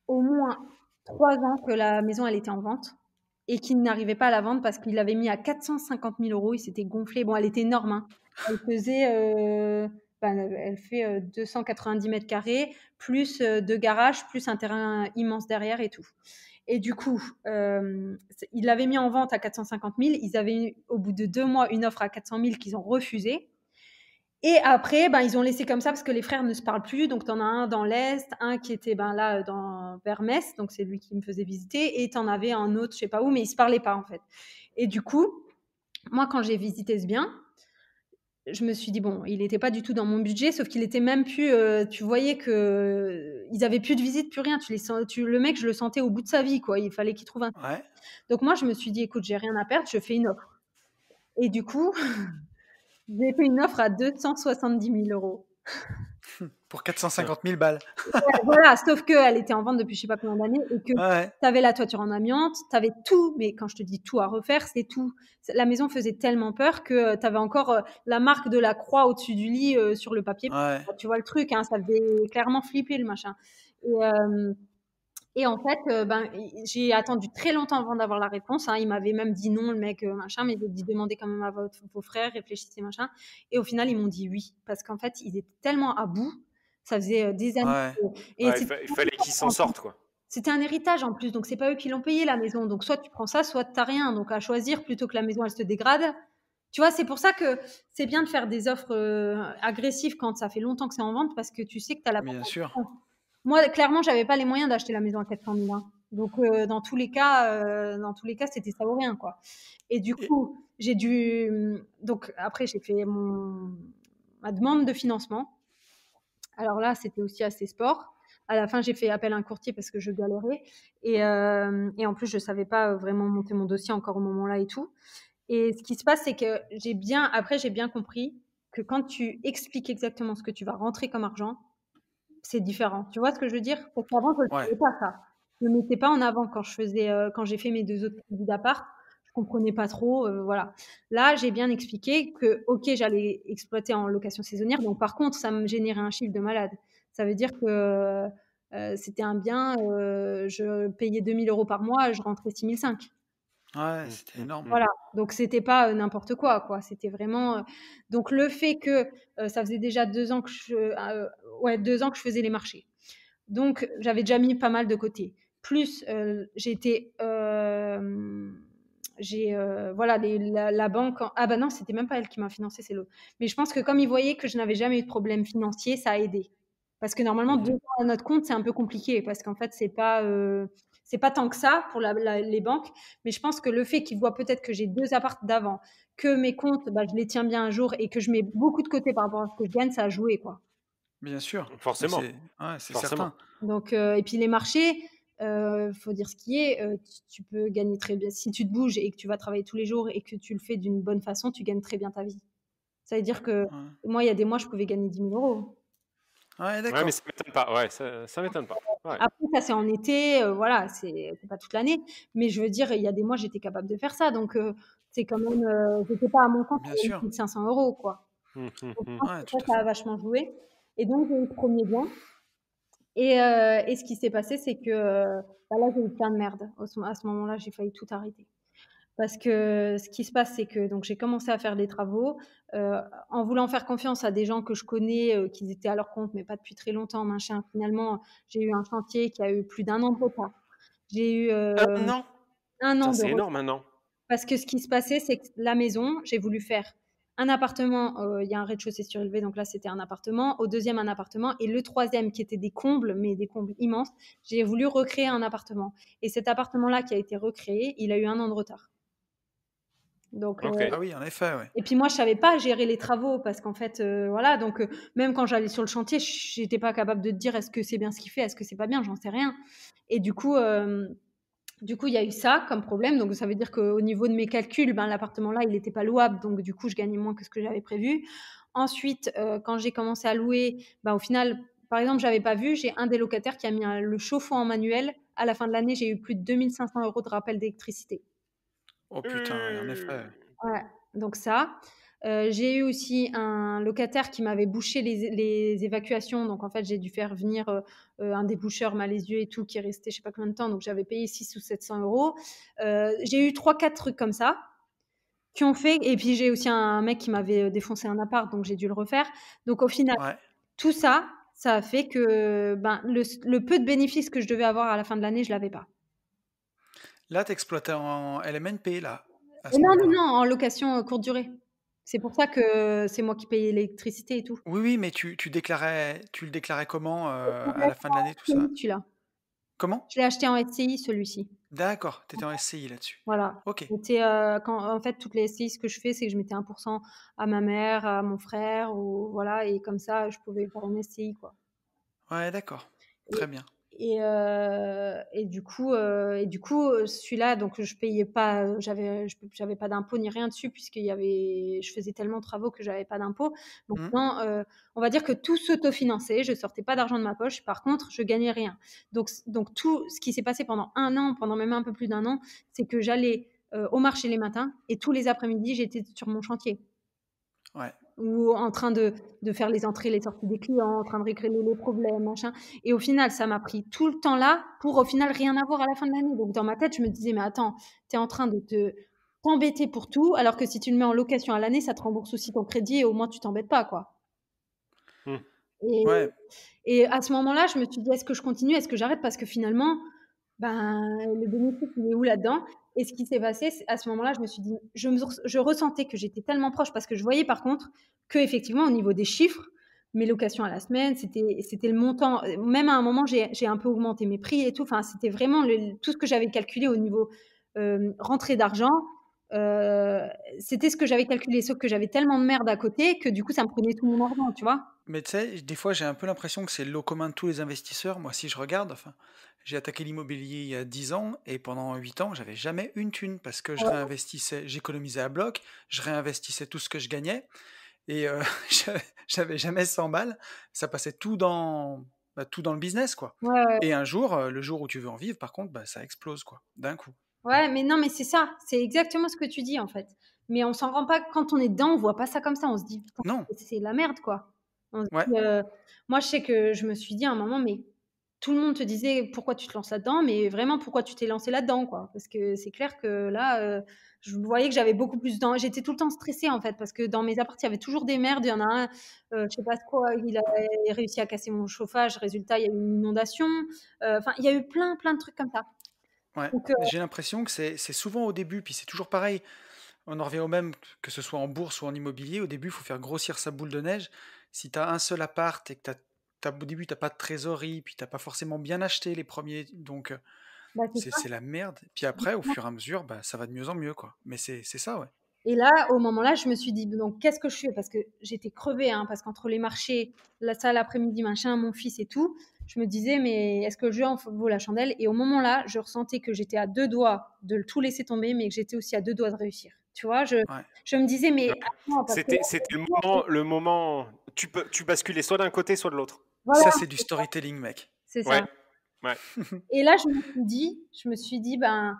au moins 3 ans que la maison, elle était en vente et qu'ils n'arrivaient pas à la vendre parce qu'ils l'avaient mis à 450 000 €. Ils s'étaient gonflés. Bon, elle était énorme, hein. Elle fait 290 mètres carrés, plus 2 garages, plus un terrain immense derrière et tout. Et du coup, ils l'avaient mis en vente à 450 000. Ils avaient eu, au bout de 2 mois, une offre à 400 000 qu'ils ont refusée. Et après, ils ont laissé comme ça parce que les frères ne se parlent plus. Donc, tu en as un dans l'Est, un qui était là vers Metz, donc c'est lui qui me faisait visiter, et tu en avais un autre, je sais pas où, mais ils se parlaient pas en fait. Et du coup, moi, quand j'ai visité ce bien, je me suis dit, bon, il n'était pas du tout dans mon budget, sauf qu'il était même plus. Tu voyais qu'ils n'avaient plus de visite, plus rien. Le mec, je le sentais au bout de sa vie, quoi. Il fallait qu'il trouve un. Ouais. Donc, moi, je me suis dit, écoute, j'ai rien à perdre, je fais une offre. Et du coup, j'ai fait une offre à 270 000 €. Pour 450 000 balles. Voilà, sauf qu'elle était en vente depuis je sais pas combien d'années et que tu avais la toiture en amiante, tu avais tout, mais quand je te dis tout à refaire, c'est tout. La maison faisait tellement peur que tu avais encore la marque de la croix au-dessus du lit sur le papier. Tu vois le truc, hein, ça faisait clairement flipper le machin. Et en fait, j'ai attendu très longtemps avant d'avoir la réponse. Hein. Il m'avait même dit non, le mec, machin, mais il m'a dit demandez quand même à vos frères, réfléchissez, machin. Et au final, ils m'ont dit oui, parce qu'en fait, ils étaient tellement à bout. Ça faisait des années. Il fallait qu'ils s'en sortent, quoi. C'était un héritage en plus, donc c'est pas eux qui l'ont payé la maison. Donc soit tu prends ça, soit t'as rien. Donc à choisir plutôt que la maison elle se dégrade. Tu vois, c'est pour ça que c'est bien de faire des offres agressives quand ça fait longtemps que c'est en vente, parce que tu sais que tu as la. Bien sûr. Moi, clairement, j'avais pas les moyens d'acheter la maison à 400 000 €. Hein. Donc dans tous les cas, c'était ça ou rien, quoi. Et du coup, j'ai dû. Donc après, j'ai fait ma demande de financement. Alors là, c'était aussi assez sport. À la fin, j'ai fait appel à un courtier parce que je galérais. Et en plus, je ne savais pas vraiment monter mon dossier encore au moment-là et tout. Et ce qui se passe, c'est que j'ai bien compris que quand tu expliques exactement ce que tu vas rentrer comme argent, c'est différent. Tu vois ce que je veux dire? Parce qu'avant, je ne savais pas ça. Je ne mettais pas en avant quand j'ai fait mes 2 autres crédits d'appart. Je comprenais pas trop, voilà. Là, j'ai bien expliqué que, OK, j'allais exploiter en location saisonnière. Donc, par contre, ça me générait un chiffre de malade. Ça veut dire que c'était un bien, je payais 2 000 € par mois, je rentrais 6 500 €. Ouais, c'était énorme. Voilà, donc c'était pas n'importe quoi, quoi. C'était vraiment. Donc le fait que ça faisait déjà 2 ans que 2 ans que je faisais les marchés. Donc j'avais déjà mis pas mal de côté. Plus la banque. Ah bah non, c'était même pas elle qui m'a financé, c'est l'autre. Mais je pense que comme ils voyaient que je n'avais jamais eu de problème financier, ça a aidé. Parce que normalement, 2 ans à notre compte, c'est un peu compliqué parce qu'en fait, c'est pas tant que ça pour les banques. Mais je pense que le fait qu'ils voient peut-être que j'ai 2 apparts d'avant, que mes comptes, je les tiens bien un jour et que je mets beaucoup de côté par rapport à ce que je gagne, ça a joué, quoi. Bien sûr. Forcément, C'est forcément. certain. Donc, et puis les marchés, faut dire ce qui est, tu peux gagner très bien. Si tu te bouges et que tu vas travailler tous les jours et que tu le fais d'une bonne façon, tu gagnes très bien ta vie. Ça veut dire que Ouais, moi, il y a des mois, je pouvais gagner 10 000 euros. ouais Ouais, mais d'accord. ça m'étonne pas. Ouais, ça m'étonne pas. Ouais. Après, ça, c'est en été, voilà, c'est pas toute l'année. Mais je veux dire, il y a des mois, j'étais capable de faire ça. Donc, c'est quand même, j'étais pas à mon compte Bien avec sûr. 1 500 euros, quoi. Hum, hum, Donc, je hum. pense Ouais, que tout à ça fait. a vachement joué. Et donc, j'ai eu le premier bien. Et ce qui s'est passé, c'est que bah là, j'ai eu plein de merde. À ce moment-là, j'ai failli tout arrêter. Parce que ce qui se passe, c'est que donc j'ai commencé à faire des travaux en voulant faire confiance à des gens que je connais, qui étaient à leur compte, mais pas depuis très longtemps, machin. Finalement, j'ai eu un chantier qui a eu plus d'1 an de retard. J'ai eu 1 an? 1 Putain, an de c'est retard. énorme, 1 an. Parce que ce qui se passait, c'est que la maison, j'ai voulu faire un appartement, il y a un rez-de-chaussée surélevé, donc là, c'était un appartement. Au deuxième, un appartement. Et le troisième, qui était des combles, mais des combles immenses, j'ai voulu recréer un appartement. Et cet appartement-là qui a été recréé, il a eu 1 an de retard. Donc, Ok. Ah oui, en effet, ouais. et puis moi, je savais pas gérer les travaux parce qu'en fait, voilà, donc même quand j'allais sur le chantier, j'étais pas capable de te dire est-ce que c'est bien ce qu'il fait, est-ce que c'est pas bien, j'en sais rien. Et du coup, il y a eu ça comme problème. Donc, ça veut dire qu'au niveau de mes calculs, ben, l'appartement-là, il n'était pas louable. Donc, du coup, je gagnais moins que ce que j'avais prévu. Ensuite, quand j'ai commencé à louer, ben, au final, par exemple, j'avais pas vu, j'ai un des locataires qui a mis le chauffe-eau en manuel. À la fin de l'année, j'ai eu plus de 2 500 euros de rappel d'électricité. Oh putain, ouais, en effet. Ouais, donc ça. J'ai eu aussi un locataire qui m'avait bouché les évacuations. Donc, en fait, j'ai dû faire venir un déboucheur malaisieux et tout qui est resté je sais pas combien de temps. Donc, j'avais payé 600 ou 700 euros. J'ai eu 3-4 trucs comme ça qui ont fait. Et puis, j'ai aussi un mec qui m'avait défoncé un appart. Donc, j'ai dû le refaire. Donc, au final, Ouais. tout ça, ça a fait que ben, le peu de bénéfices que je devais avoir à la fin de l'année, je l'avais pas. Là, t'exploitais en LMNP, là, à Et ce non, non, moment-là. non, en location courte durée. C'est pour ça que c'est moi qui paye l'électricité et tout. Oui, oui, mais tu le déclarais comment Je à l'ai la acheté fin de en l'année, tout ça? SCI, celui-là. Comment? Je l'ai acheté en SCI, celui-ci. D'accord, t'étais en SCI là-dessus. Voilà. Ok. C'était, en fait, toutes les SCI, ce que je fais, c'est que je mettais 1% à ma mère, à mon frère, ou voilà, et comme ça, je pouvais faire une SCI, quoi. Ouais, d'accord. Très bien. Et du coup, celui-là, donc je payais pas, j'avais pas d'impôt ni rien dessus je faisais tellement de travaux que j'avais pas d'impôt. Hmm. Maintenant, on va dire que tout s'autofinançait, je sortais pas d'argent de ma poche. Par contre, je gagnais rien. Donc tout ce qui s'est passé pendant 1 an, pendant même un peu plus d'1 an, c'est que j'allais au marché les matins et tous les après-midi, j'étais sur mon chantier. Ouais. Ou en train de faire les entrées, les sorties des clients, en train de régler les problèmes, machin. Et au final, ça m'a pris tout le temps là pour au final rien avoir à la fin de l'année. Donc dans ma tête, je me disais, mais attends, tu es en train de t'embêter pour tout, alors que si tu le mets en location à l'année, ça te rembourse aussi ton crédit et au moins tu t'embêtes pas, quoi. Hmm. Et, Ouais. et à ce moment-là, je me suis dit, est-ce que je continue, est-ce que j'arrête? Parce que finalement, ben, le bénéfice, il est où là-dedans? Et ce qui s'est passé, à ce moment-là, je me suis dit, je ressentais que j'étais tellement proche parce que je voyais par contre que effectivement au niveau des chiffres, mes locations à la semaine, c'était le montant. Même à un moment, j'ai un peu augmenté mes prix et tout. Enfin, c'était vraiment tout ce que j'avais calculé au niveau rentrée d'argent. C'était ce que j'avais calculé, sauf que j'avais tellement de merde à côté que du coup, ça me prenait tout mon argent, tu vois. Mais tu sais, des fois, j'ai un peu l'impression que c'est le lot commun de tous les investisseurs. Moi, si je regarde, enfin, j'ai attaqué l'immobilier il y a 10 ans et pendant 8 ans, j'avais jamais une thune parce que je réinvestissais, j'économisais à bloc, je réinvestissais tout ce que je gagnais et j'avais jamais 100 balles. Ça passait tout dans le business, quoi. Ouais, ouais. Et un jour, le jour où tu veux en vivre, par contre, bah, ça explose, quoi, d'un coup. Ouais, mais non, mais c'est ça, c'est exactement ce que tu dis en fait. Mais on s'en rend pas quand on est dedans, on voit pas ça comme ça. On se dit putain, Non, c'est la merde quoi. On se ouais, dit, moi je sais que je me suis dit à un moment, mais tout le monde te disait pourquoi tu te lances là-dedans, mais vraiment pourquoi tu t'es lancé là-dedans quoi. Parce que c'est clair que là, je voyais que j'avais beaucoup plus dans. J'étais tout le temps stressée en fait parce que dans mes apparts il y avait toujours des merdes. Il y en a un, je sais pas quoi, il a réussi à casser mon chauffage. Résultat, il y a eu une inondation. Enfin, il y a eu plein de trucs comme ça. ouais. Donc, J'ai l'impression que c'est souvent au début, puis c'est toujours pareil. On en revient au même, que ce soit en bourse ou en immobilier. Au début, il faut faire grossir sa boule de neige. Si tu as un seul appart et que au début, tu n'as pas de trésorerie, puis tu n'as pas forcément bien acheté les premiers, donc bah, c'est ça. c'est la merde. Puis après, au fur et à mesure, bah, ça va de mieux en mieux, quoi. Mais c'est ça, ouais. Et là, au moment-là, je me suis dit, donc, qu'est-ce que je fais? Parce que j'étais crevée, hein, parce qu'entre les marchés, la salle l'après-midi, machin, mon fils et tout, je me disais, mais est-ce que le jeu en vaut la chandelle? Et au moment-là, je ressentais que j'étais à 2 doigts de tout laisser tomber, mais que j'étais aussi à 2 doigts de réussir. Tu vois, je me disais, mais attends, parce que là, C'était le moment. Tu basculais soit d'un côté, soit de l'autre. Ça, c'est du storytelling, mec. c'est ça. Ouais. Et là, je me suis dit, ben,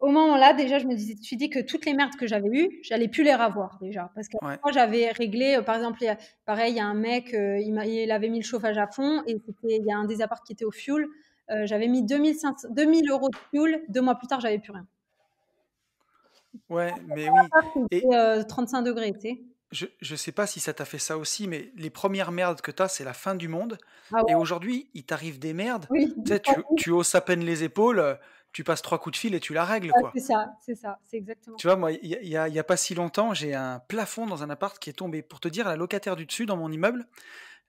au moment-là, déjà, je me suis dit que toutes les merdes que j'avais eues, j'allais plus les revoir déjà. Parce que moi, j'avais réglé, par exemple, pareil, il y a un mec, il avait mis le chauffage à fond et il y a un des apparts qui était au fioul. J'avais mis 2000 € de fioul. 2 mois plus tard, j'avais plus rien. Ouais, mais oui. Et 35 degrés, tu sais. Je sais pas si ça t'a fait ça aussi, mais les premières merdes que t'as, c'est la fin du monde. Ah ouais. Et aujourd'hui, il t'arrive des merdes. Oui. Tu sais, tu hausses à peine les épaules, tu passes 3 coups de fil et tu la règles, quoi. C'est ça, c'est exactement. Tu vois, moi, il y a pas si longtemps, j'ai un plafond dans un appart qui est tombé. Pour te dire, la locataire du dessus, dans mon immeuble,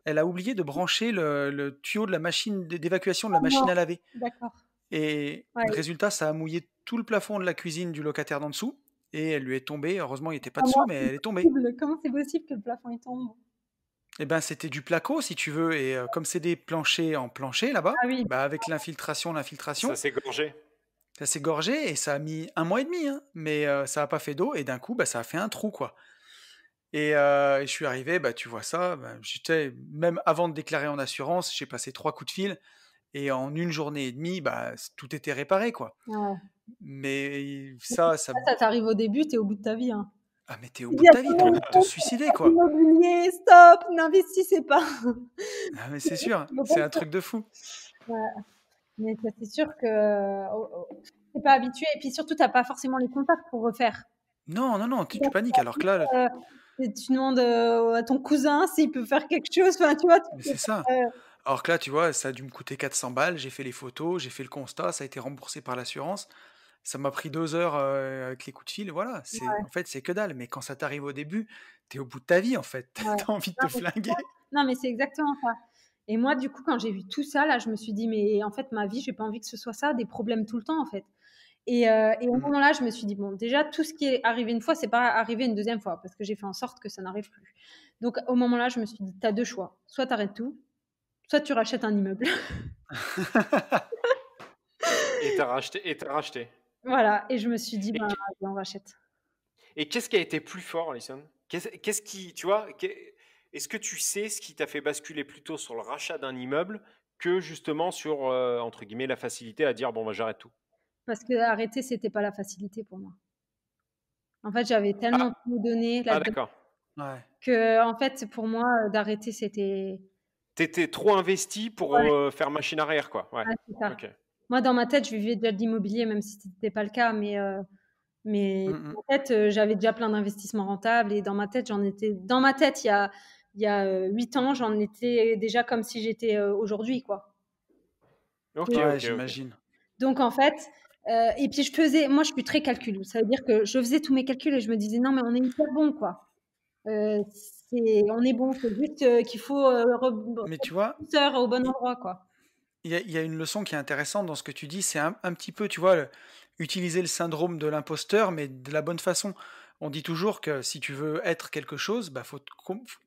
elle a oublié de brancher le tuyau de la machine d'évacuation de la machine à laver. D'accord. Et résultat, ça a mouillé tout le plafond de la cuisine du locataire d'en dessous. Et elle lui est tombée. Heureusement, il n'était pas dessous, mais elle est tombée. Comment c'est possible que le plafond il tombe? Eh ben, c'était du placo, si tu veux. Et comme c'est des planchers en plancher là-bas, avec l'infiltration. Ça s'est gorgé. Ça s'est gorgé et ça a mis 1 mois et demi, hein, mais ça n'a pas fait d'eau. Et d'un coup, ça a fait un trou, quoi. Et je suis arrivé, tu vois ça. J'étais, même avant de déclarer en assurance, j'ai passé 3 coups de fil. Et en 1 journée et demie, tout était réparé, quoi. Ouais. Mais ça t'arrive au début, t'es au bout de ta vie. Hein. Ah, mais t'es au bout de ta vie, t'as envie de te suicider, quoi. Immobilier, stop, n'investissez pas. Ah, mais c'est sûr, c'est un truc de fou. Ouais. Mais c'est sûr que t'es pas habitué. Et puis surtout, t'as pas forcément les contacts pour refaire. Non, tu paniques. Alors que là... tu demandes à ton cousin s'il peut faire quelque chose. Enfin, tu vois. Mais c'est ça. Alors que là, tu vois, ça a dû me coûter 400 balles. J'ai fait les photos, j'ai fait le constat, ça a été remboursé par l'assurance. Ça m'a pris 2 heures avec les coups de fil. Voilà, en fait, c'est que dalle. Mais quand ça t'arrive au début, t'es au bout de ta vie, en fait. T'as envie de te flinguer. Non, mais c'est exactement ça. Et moi, du coup, quand j'ai vu tout ça, là, je me suis dit, mais en fait, ma vie, j'ai pas envie que ce soit ça, des problèmes tout le temps, en fait. Et au moment-là, je me suis dit, bon, déjà, tout ce qui est arrivé une fois, c'est pas arrivé une deuxième fois, parce que j'ai fait en sorte que ça n'arrive plus. Donc, au moment-là, je me suis dit, t'as 2 choix. Soit t'arrêtes tout, soit tu rachètes un immeuble. Et t'as racheté. Voilà, et je me suis dit, on rachète. Et qu'est-ce qui a été plus fort, Alison? Qu'est-ce qui, tu vois, est-ce que tu sais ce qui t'a fait basculer plutôt sur le rachat d'un immeuble que justement sur, entre guillemets, la facilité à dire, bon, j'arrête tout? Parce que arrêter, c'était pas la facilité pour moi. En fait, j'avais tellement tout donné là-dedans que, en fait, pour moi, d'arrêter, c'était... T'étais trop investi pour faire machine arrière, quoi. Ouais, c'est ça. Okay. Moi, dans ma tête, je vivais déjà de l'immobilier, même si ce n'était pas le cas, mais dans ma tête, j'avais déjà plein d'investissements rentables et dans ma tête, il y a 8 ans, j'en étais déjà comme si j'étais aujourd'hui, quoi. Ok, j'imagine. Donc, en fait, et puis moi, je suis très calcul. Ça veut dire que je faisais tous mes calculs et je me disais, non, mais on est hyper bon, quoi. On est bon, c'est juste qu'il faut mais tu vois, au bon endroit, quoi. Il y a une leçon qui est intéressante dans ce que tu dis, c'est un petit peu, tu vois, utiliser le syndrome de l'imposteur, mais de la bonne façon. On dit toujours que si tu veux être quelque chose,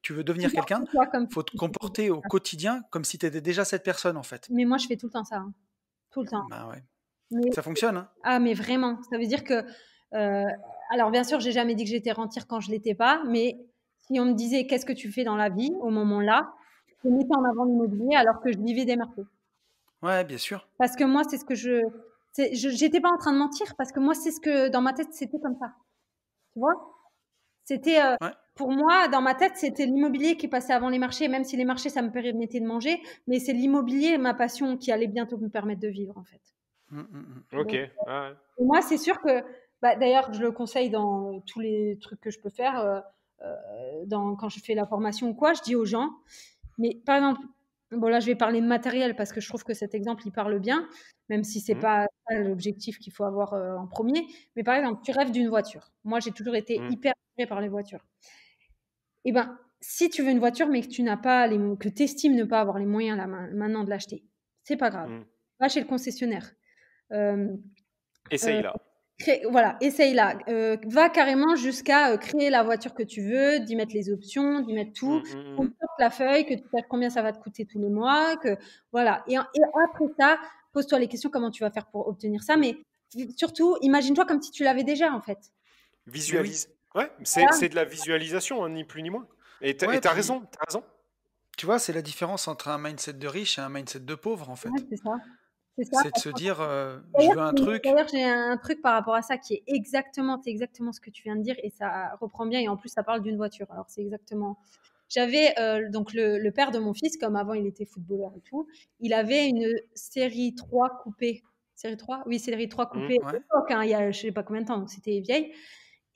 tu veux devenir quelqu'un, il faut te comporter au quotidien comme si tu étais déjà cette personne, en fait. Mais moi, je fais tout le temps ça. Hein. Tout le temps. Ouais. Ça fonctionne, hein? Ah, mais vraiment. Ça veut dire que... alors, bien sûr, j'ai jamais dit que j'étais rentière quand je l'étais pas, mais si on me disait qu'est-ce que tu fais dans la vie, au moment-là, je mettais en avant l'immobilier alors que je vivais des marchés. Ouais, bien sûr. Parce que moi, c'est ce que j'étais pas en train de mentir, parce que moi, c'est ce que, dans ma tête, c'était comme ça. Tu vois? C'était, pour moi, dans ma tête, c'était l'immobilier qui passait avant les marchés, même si les marchés, ça me permettait de manger, mais c'est l'immobilier, ma passion, qui allait bientôt me permettre de vivre, en fait. Ok. Et moi, c'est sûr que, d'ailleurs, je le conseille dans tous les trucs que je peux faire, quand je fais la formation ou quoi, je dis aux gens, mais par exemple, bon, là, je vais parler de matériel parce que je trouve que cet exemple, il parle bien, même si c'est pas l'objectif qu'il faut avoir en premier. Mais par exemple, tu rêves d'une voiture. Moi, j'ai toujours été hyper attirée par les voitures. Eh ben, si tu veux une voiture, mais que tu n'as pas que tu estimes ne pas avoir les moyens là, maintenant de l'acheter, c'est pas grave. Va chez le concessionnaire. Essaye là. Voilà, essaye là. Va carrément jusqu'à créer la voiture que tu veux, d'y mettre les options, d'y mettre tout. On sorte la feuille, que tu saches combien ça va te coûter tous les mois. Voilà. Et après ça, pose-toi les questions comment tu vas faire pour obtenir ça. Mais surtout, imagine-toi comme si tu l'avais déjà en fait. Visualise. Ouais, Voilà. c'est de la visualisation, hein, ni plus ni moins. Et Ouais, t'as puis, raison, t'as raison. tu vois, c'est la différence entre un mindset de riche et un mindset de pauvre, en Ouais, fait. c'est ça. C'est ça. C'est de se dire, je veux un truc. D'ailleurs, j'ai un truc par rapport à ça qui est exactement ce que tu viens de dire et ça reprend bien et en plus ça parle d'une voiture. Alors c'est exactement. J'avais donc le père de mon fils, comme avant il était footballeur et tout, il avait une série 3 coupée. Série 3? Oui, série 3 coupée à Ouais. l'époque, hein, il y a je sais pas combien de temps, donc c'était vieille.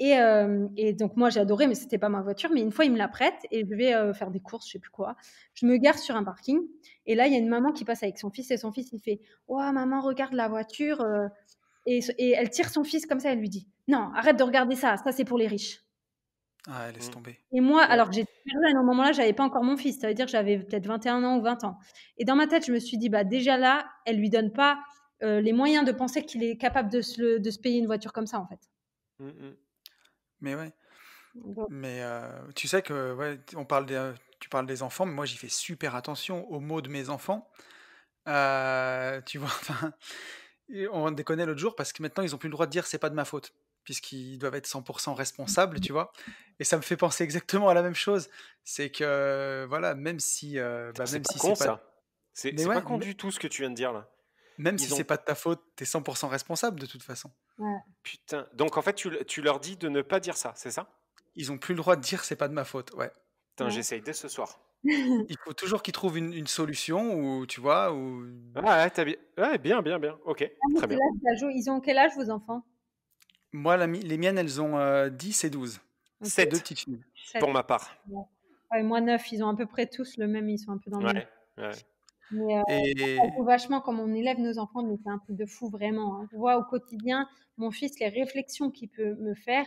Et donc moi j'ai adoré, mais c'était pas ma voiture. Mais une fois il me la prête et je vais faire des courses, je sais plus quoi. Je me gare sur un parking et là il y a une maman qui passe avec son fils et son fils il fait «Ouah maman regarde la voiture» et elle tire son fils comme ça, elle lui dit «Non, arrête de regarder ça, ça c'est pour les riches». Ah, laisse tomber. Et moi, Ouais. alors que j'étais super jeune, à un moment-là, j'avais pas encore mon fils, ça veut dire que j'avais peut-être 21 ans ou 20 ans. Et dans ma tête, je me suis dit, bah déjà là, elle lui donne pas les moyens de penser qu'il est capable de se payer une voiture comme ça, en fait. Mais ouais. Donc, Mais tu sais que ouais, tu parles des enfants, mais moi j'y fais super attention aux mots de mes enfants. Tu vois, enfin, on déconnait l'autre jour parce que maintenant ils ont plus le droit de dire c'est pas de ma faute, puisqu'ils doivent être 100% responsables, tu vois. Et ça me fait penser exactement à la même chose. C'est que voilà, même si, C'est même pas si con, c'est pas, ça. C'est mais pas ouais, con du tout ce que tu viens de dire là. même si Ils c'est ont. pas de ta faute, t'es 100% responsable de toute façon. ouais. Putain. Donc en fait, tu leur dis de ne pas dire ça, c'est ça? Ils ont plus le droit de dire c'est pas de ma faute, ouais. Putain, Ouais. j'essaye dès ce soir. Il faut toujours qu'ils trouvent une solution ou tu vois ou Ah ouais, ouais, bien, bien, bien. Ok, Ah, mais très c'est bien. là que ça joue. Ils ont quel âge, vos enfants? moi les miennes elles ont 10 et 12. Ok, C'est deux 7 petites filles. 7. pour ma part. Ouais. Ouais, moi 9. Ils ont à peu près tous le même, ils sont un peu dans le même. Ouais, ouais. Mais ça Et joue vachement comme on élève nos enfants, mais c'est un truc de fou vraiment, hein. Je vois au quotidien, mon fils, les réflexions qu'il peut me faire,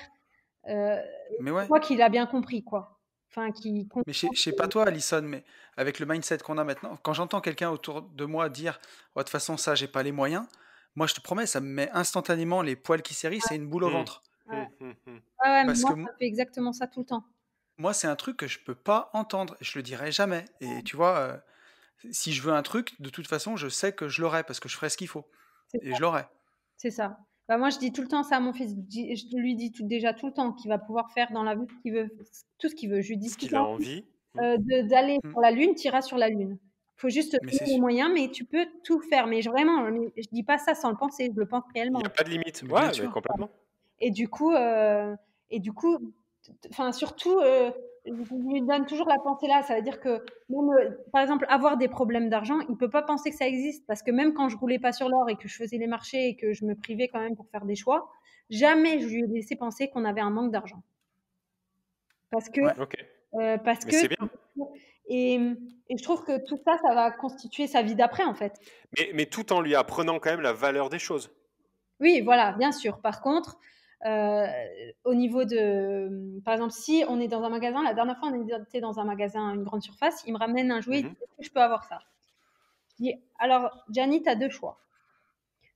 je mais ouais. vois qu'il a bien compris, quoi. Enfin, qu'il Mais comprend. je sais pas toi, Alison, mais avec le mindset qu'on a maintenant, quand j'entends quelqu'un autour de moi dire oh, de toute façon, ça, j'ai pas les moyens, moi, je te promets, ça me met instantanément les poils qui s'hérissent et une boule au Hmm, ventre. Ouais. hmm. Ouais, ouais, mais Parce moi, que ça me fait exactement ça tout le temps. moi, c'est un truc que je peux pas entendre. Je le dirai jamais. Et tu vois, si je veux un truc, de toute façon, je sais que je l'aurai parce que je ferai ce qu'il faut. C'est Et ça, je l'aurai. c'est ça. Bah, moi, je dis tout le temps ça à mon fils. Je lui dis déjà tout le temps qu'il va pouvoir faire dans la vie ce qu'il veut, tout ce qu'il veut. Je lui dis Ce tout le qu'il a temps, envie. d'aller Mm. sur la Lune, tu iras sur la Lune. Il faut juste te Mais donner c'est les sûr. moyens, mais tu peux tout faire. Mais vraiment, je dis pas ça sans le penser, je le pense Il n'y réellement. a pas de limite. Mais bien Ouais, mais sûr. complètement. Et du coup, enfin surtout, je lui donne toujours la pensée là. Ça veut dire que même, par exemple, avoir des problèmes d'argent, il peut pas penser que ça existe parce que même quand je roulais pas sur l'or et que je faisais les marchés et que je me privais quand même pour faire des choix, jamais je lui ai laissé penser qu'on avait un manque d'argent. Parce que, Ouais. Ok. parce Mais que c'est bien. et, et je trouve que tout ça, ça va constituer sa vie d'après en fait. Mais tout en lui apprenant quand même la valeur des choses. Oui, voilà, bien sûr. Par contre, euh, au niveau de, par exemple, si on est dans un magasin, la dernière fois on était dans un magasin, une grande surface, il me ramène un jouet, il dit, est-ce que je peux avoir ça? Je dis, alors, Gianni, tu as deux choix.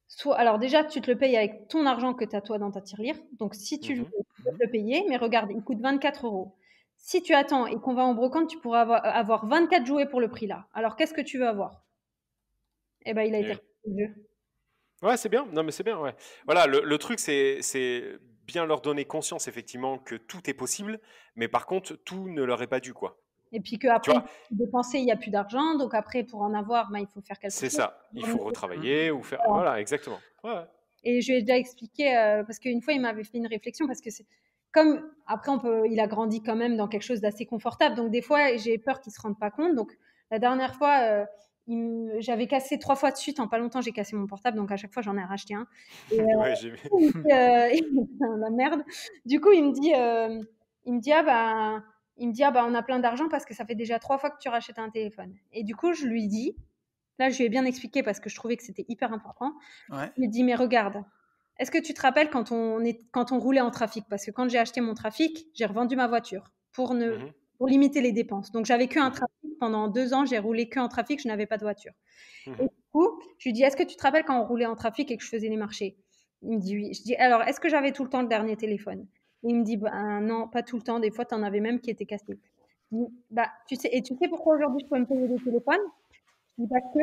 Soit, alors déjà, tu te le payes avec ton argent que tu as toi dans ta tirelire. Donc, si tu le veux, tu peux te le payer, mais regarde, il coûte 24 euros. Si tu attends et qu'on va en brocante, tu pourras avoir 24 jouets pour le prix là. Alors, qu'est-ce que tu veux avoir? Eh ben, il a été Et- refusé le jeu. Ouais, c'est bien. Non, mais c'est bien. Ouais. Voilà, le truc, c'est bien leur donner conscience effectivement que tout est possible, mais par contre, tout ne leur est pas dû, quoi. Et puis Tu qu'après, vois, dépenser, il n'y a plus d'argent. Donc après, pour en avoir, ben, il faut faire quelque c'est chose. ça. Il faut Mm. retravailler ou faire. Voilà. Voilà, exactement. Ouais. Et je lui ai déjà expliqué, parce qu'une fois, il m'avait fait une réflexion, parce que c'est comme, après, il a grandi quand même dans quelque chose d'assez confortable. Donc des fois, j'ai peur qu'il ne se rende pas compte. Donc la dernière fois, j'avais cassé 3 fois de suite. En pas longtemps, j'ai cassé mon portable. Donc à chaque fois, j'en ai racheté un. Et, Ouais, j'ai vu. la merde. Du coup, il me dit, ah ben, on a plein d'argent parce que ça fait déjà 3 fois que tu rachètes un téléphone. Et du coup, je lui dis, là, je lui ai bien expliqué parce que je trouvais que c'était hyper important. Ouais. Je lui dis, mais regarde, est-ce que tu te rappelles quand on roulait en trafic? Parce que quand j'ai acheté mon trafic, j'ai revendu ma voiture Mhm, pour limiter les dépenses. Donc, j'avais qu'un mhm, trafic. Pendant 2 ans, j'ai roulé que en trafic, je n'avais pas de voiture. Et mhm. du coup, je lui dis, est-ce que tu te rappelles quand on roulait en trafic et que je faisais les marchés? Il me dit oui. Je dis alors, est-ce que j'avais tout le temps le dernier téléphone? Et il me dit ben non, pas tout le temps. Des fois, tu en avais même qui étaient cassés. Je dis bah tu sais pourquoi aujourd'hui je peux me payer des téléphones? Je dis parce que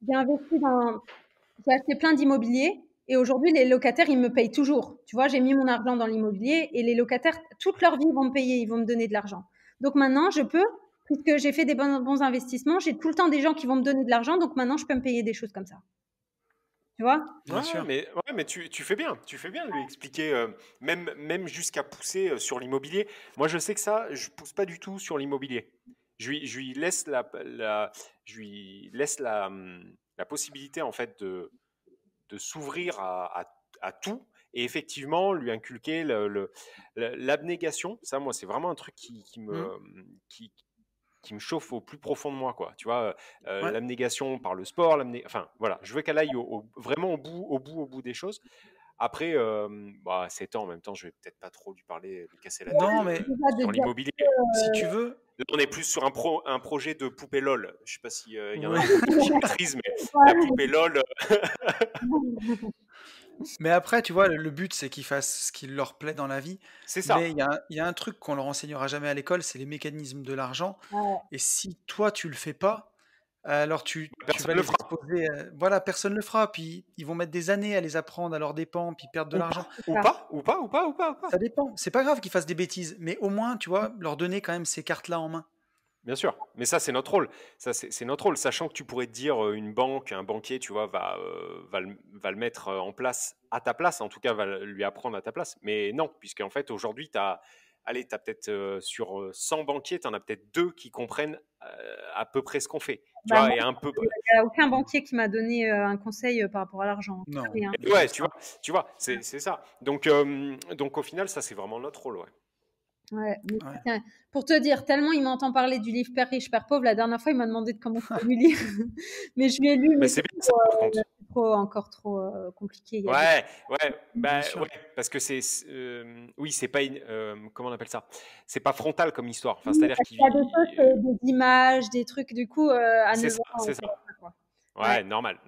j'ai investi j'ai acheté plein d'immobilier et aujourd'hui les locataires ils me payent toujours. Tu vois, j'ai mis mon argent dans l'immobilier et les locataires toute leur vie vont me payer, ils vont me donner de l'argent. Donc maintenant je peux, puisque j'ai fait des bons investissements, j'ai tout le temps des gens qui vont me donner de l'argent, donc maintenant je peux me payer des choses comme ça. Tu vois? Bien sûr. Mais tu fais bien de lui expliquer, même jusqu'à pousser sur l'immobilier. Moi, je sais que ça, je pousse pas du tout sur l'immobilier. Je lui laisse la possibilité en fait de s'ouvrir à tout et effectivement lui inculquer l'abnégation. Ça, moi, c'est vraiment un truc qui me chauffe au plus profond de moi, quoi. Tu vois, Ouais. l'abnégation par le sport, enfin voilà, je veux qu'elle aille vraiment au bout des choses. Après, à 7 ans, en même temps, je vais peut-être pas trop lui casser la tête Non, mais sur l'immobilier. si tu veux, Là, on est plus sur un projet de poupée LOL. Je sais pas si il y en a Ouais. qui maîtrisent, mais la poupée LOL. mais après, tu vois, le but, c'est qu'ils fassent ce qui leur plaît dans la vie. C'est ça. Mais il y a un truc qu'on leur enseignera jamais à l'école, c'est les mécanismes de l'argent. Ouais. Et si toi, tu le fais pas, alors tu Personne vas le les fera. exposer. Voilà, personne le fera. Puis ils vont mettre des années à les apprendre à leurs dépens, puis perdre de l'argent. Ou pas. Ça dépend. C'est pas grave qu'ils fassent des bêtises, mais au moins, tu vois, leur donner quand même ces cartes-là en main. Bien sûr, mais ça c'est notre rôle. Ça c'est notre rôle, sachant que tu pourrais te dire une banque, un banquier, tu vois, va le mettre en place à ta place, en tout cas va lui apprendre à ta place. Mais non, puisqu'en fait aujourd'hui, tu as peut-être sur 100 banquiers, tu en as peut-être 2 qui comprennent à peu près ce qu'on fait. Tu Bah, vois, moi, et un peu. il n'y a aucun banquier qui m'a donné un conseil par rapport à l'argent. Non. Rien. Ouais, tu vois, c'est ça. Donc au final, ça c'est vraiment notre rôle, ouais. Ouais, mais Ouais. tiens, pour te dire, tellement il m'entend parler du livre Père riche, Père pauvre, la dernière fois il m'a demandé de commencer à lui lire. Mais je lui ai lu, Mais mais c'est bien ça, par contre. c'est encore trop compliqué. Il y a Ouais, Bien sûr. ouais, parce que oui, c'est pas comment on appelle ça? C'est pas frontal comme histoire. Enfin, c'est-à-dire Il y a des choses, des images, des trucs, du coup, à c'est 9 ça, ans, c'est ça ça. va pas, quoi. Ouais, normal.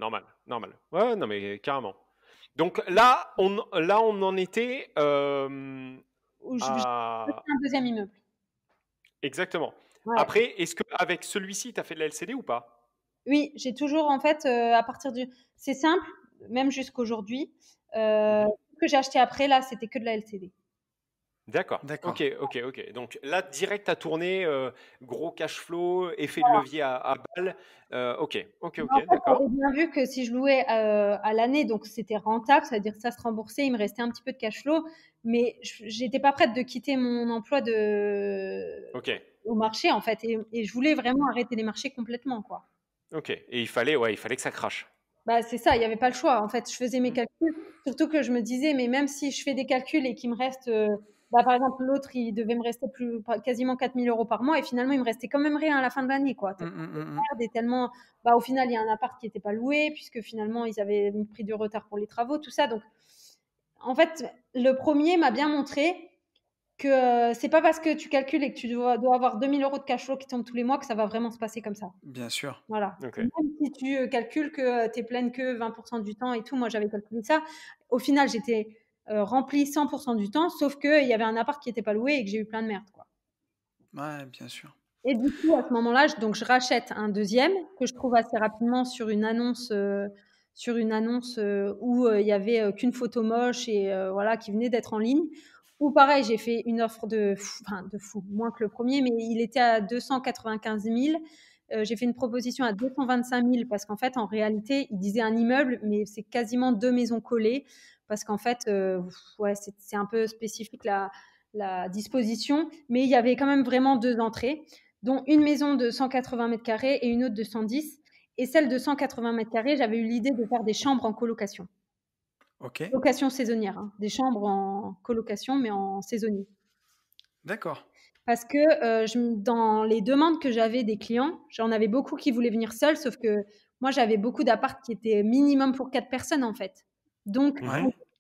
Ouais, non, mais carrément. Donc là, on en était Où j'ai à... acheté un deuxième immeuble. Exactement. Ouais. Après, est-ce qu'avec celui-ci, tu as fait de la LCD ou pas? Oui, j'ai toujours, en fait, à partir du... C'est simple, même jusqu'aujourd'hui. Ce que j'ai acheté après, là, c'était que de la LCD. D'accord. D'accord. Ok. Donc là, direct à tourner, gros cash flow, effet de levier à balle. Ok, En fait, d'accord. j'avais bien vu que si je louais à l'année, donc c'était rentable, c'est-à-dire que ça se remboursait, il me restait un petit peu de cash flow, mais j'étais pas prête de quitter mon emploi Ok, au marché, en fait, et je voulais vraiment arrêter les marchés complètement, quoi. ok. Et il fallait que ça crache. Bah, c'est ça, il n'y avait pas le choix. En fait, je faisais mes calculs, surtout que je me disais, mais même si je fais des calculs et qu'il me reste, par exemple, l'autre, il devait me rester quasiment 4 000 € par mois, et finalement, il me restait quand même rien à la fin de l'année, quoi. Et tellement, au final, il y a un appart qui n'était pas loué, puisque finalement, ils avaient pris du retard pour les travaux, tout ça. Donc, en fait, le premier m'a bien montré que c'est pas parce que tu calcules et que tu dois avoir 2 000 € de cash flow qui tombent tous les mois que ça va vraiment se passer comme ça. Bien sûr. Voilà. Ok. Même si tu calcules que tu es pleine que 20% du temps et tout, moi j'avais calculé ça. Au final, j'étais remplie 100% du temps, sauf qu'il y avait un appart qui n'était pas loué et que j'ai eu plein de merde, quoi. Ouais, bien sûr. Et du coup, à ce moment-là, je rachète un deuxième que je trouve assez rapidement sur une annonce où il y avait qu'une photo moche et voilà, qui venait d'être en ligne. Ou pareil, j'ai fait une offre de fou, moins que le premier, mais il était à 295 000. J'ai fait une proposition à 225 000 parce qu'en fait, en réalité, il disait un immeuble, mais c'est quasiment 2 maisons collées parce qu'en fait, ouais, c'est un peu spécifique la disposition, mais il y avait quand même vraiment 2 entrées, dont une maison de 180 mètres carrés et une autre de 110. Et celle de 180 mètres carrés, j'avais eu l'idée de faire des chambres en colocation. Ok. Location saisonnière, hein. Des chambres en colocation, mais en saisonnier. D'accord. Parce que dans les demandes que j'avais des clients, j'en avais beaucoup qui voulaient venir seuls, sauf que moi, j'avais beaucoup d'apparts qui étaient minimum pour 4 personnes, en fait. Donc,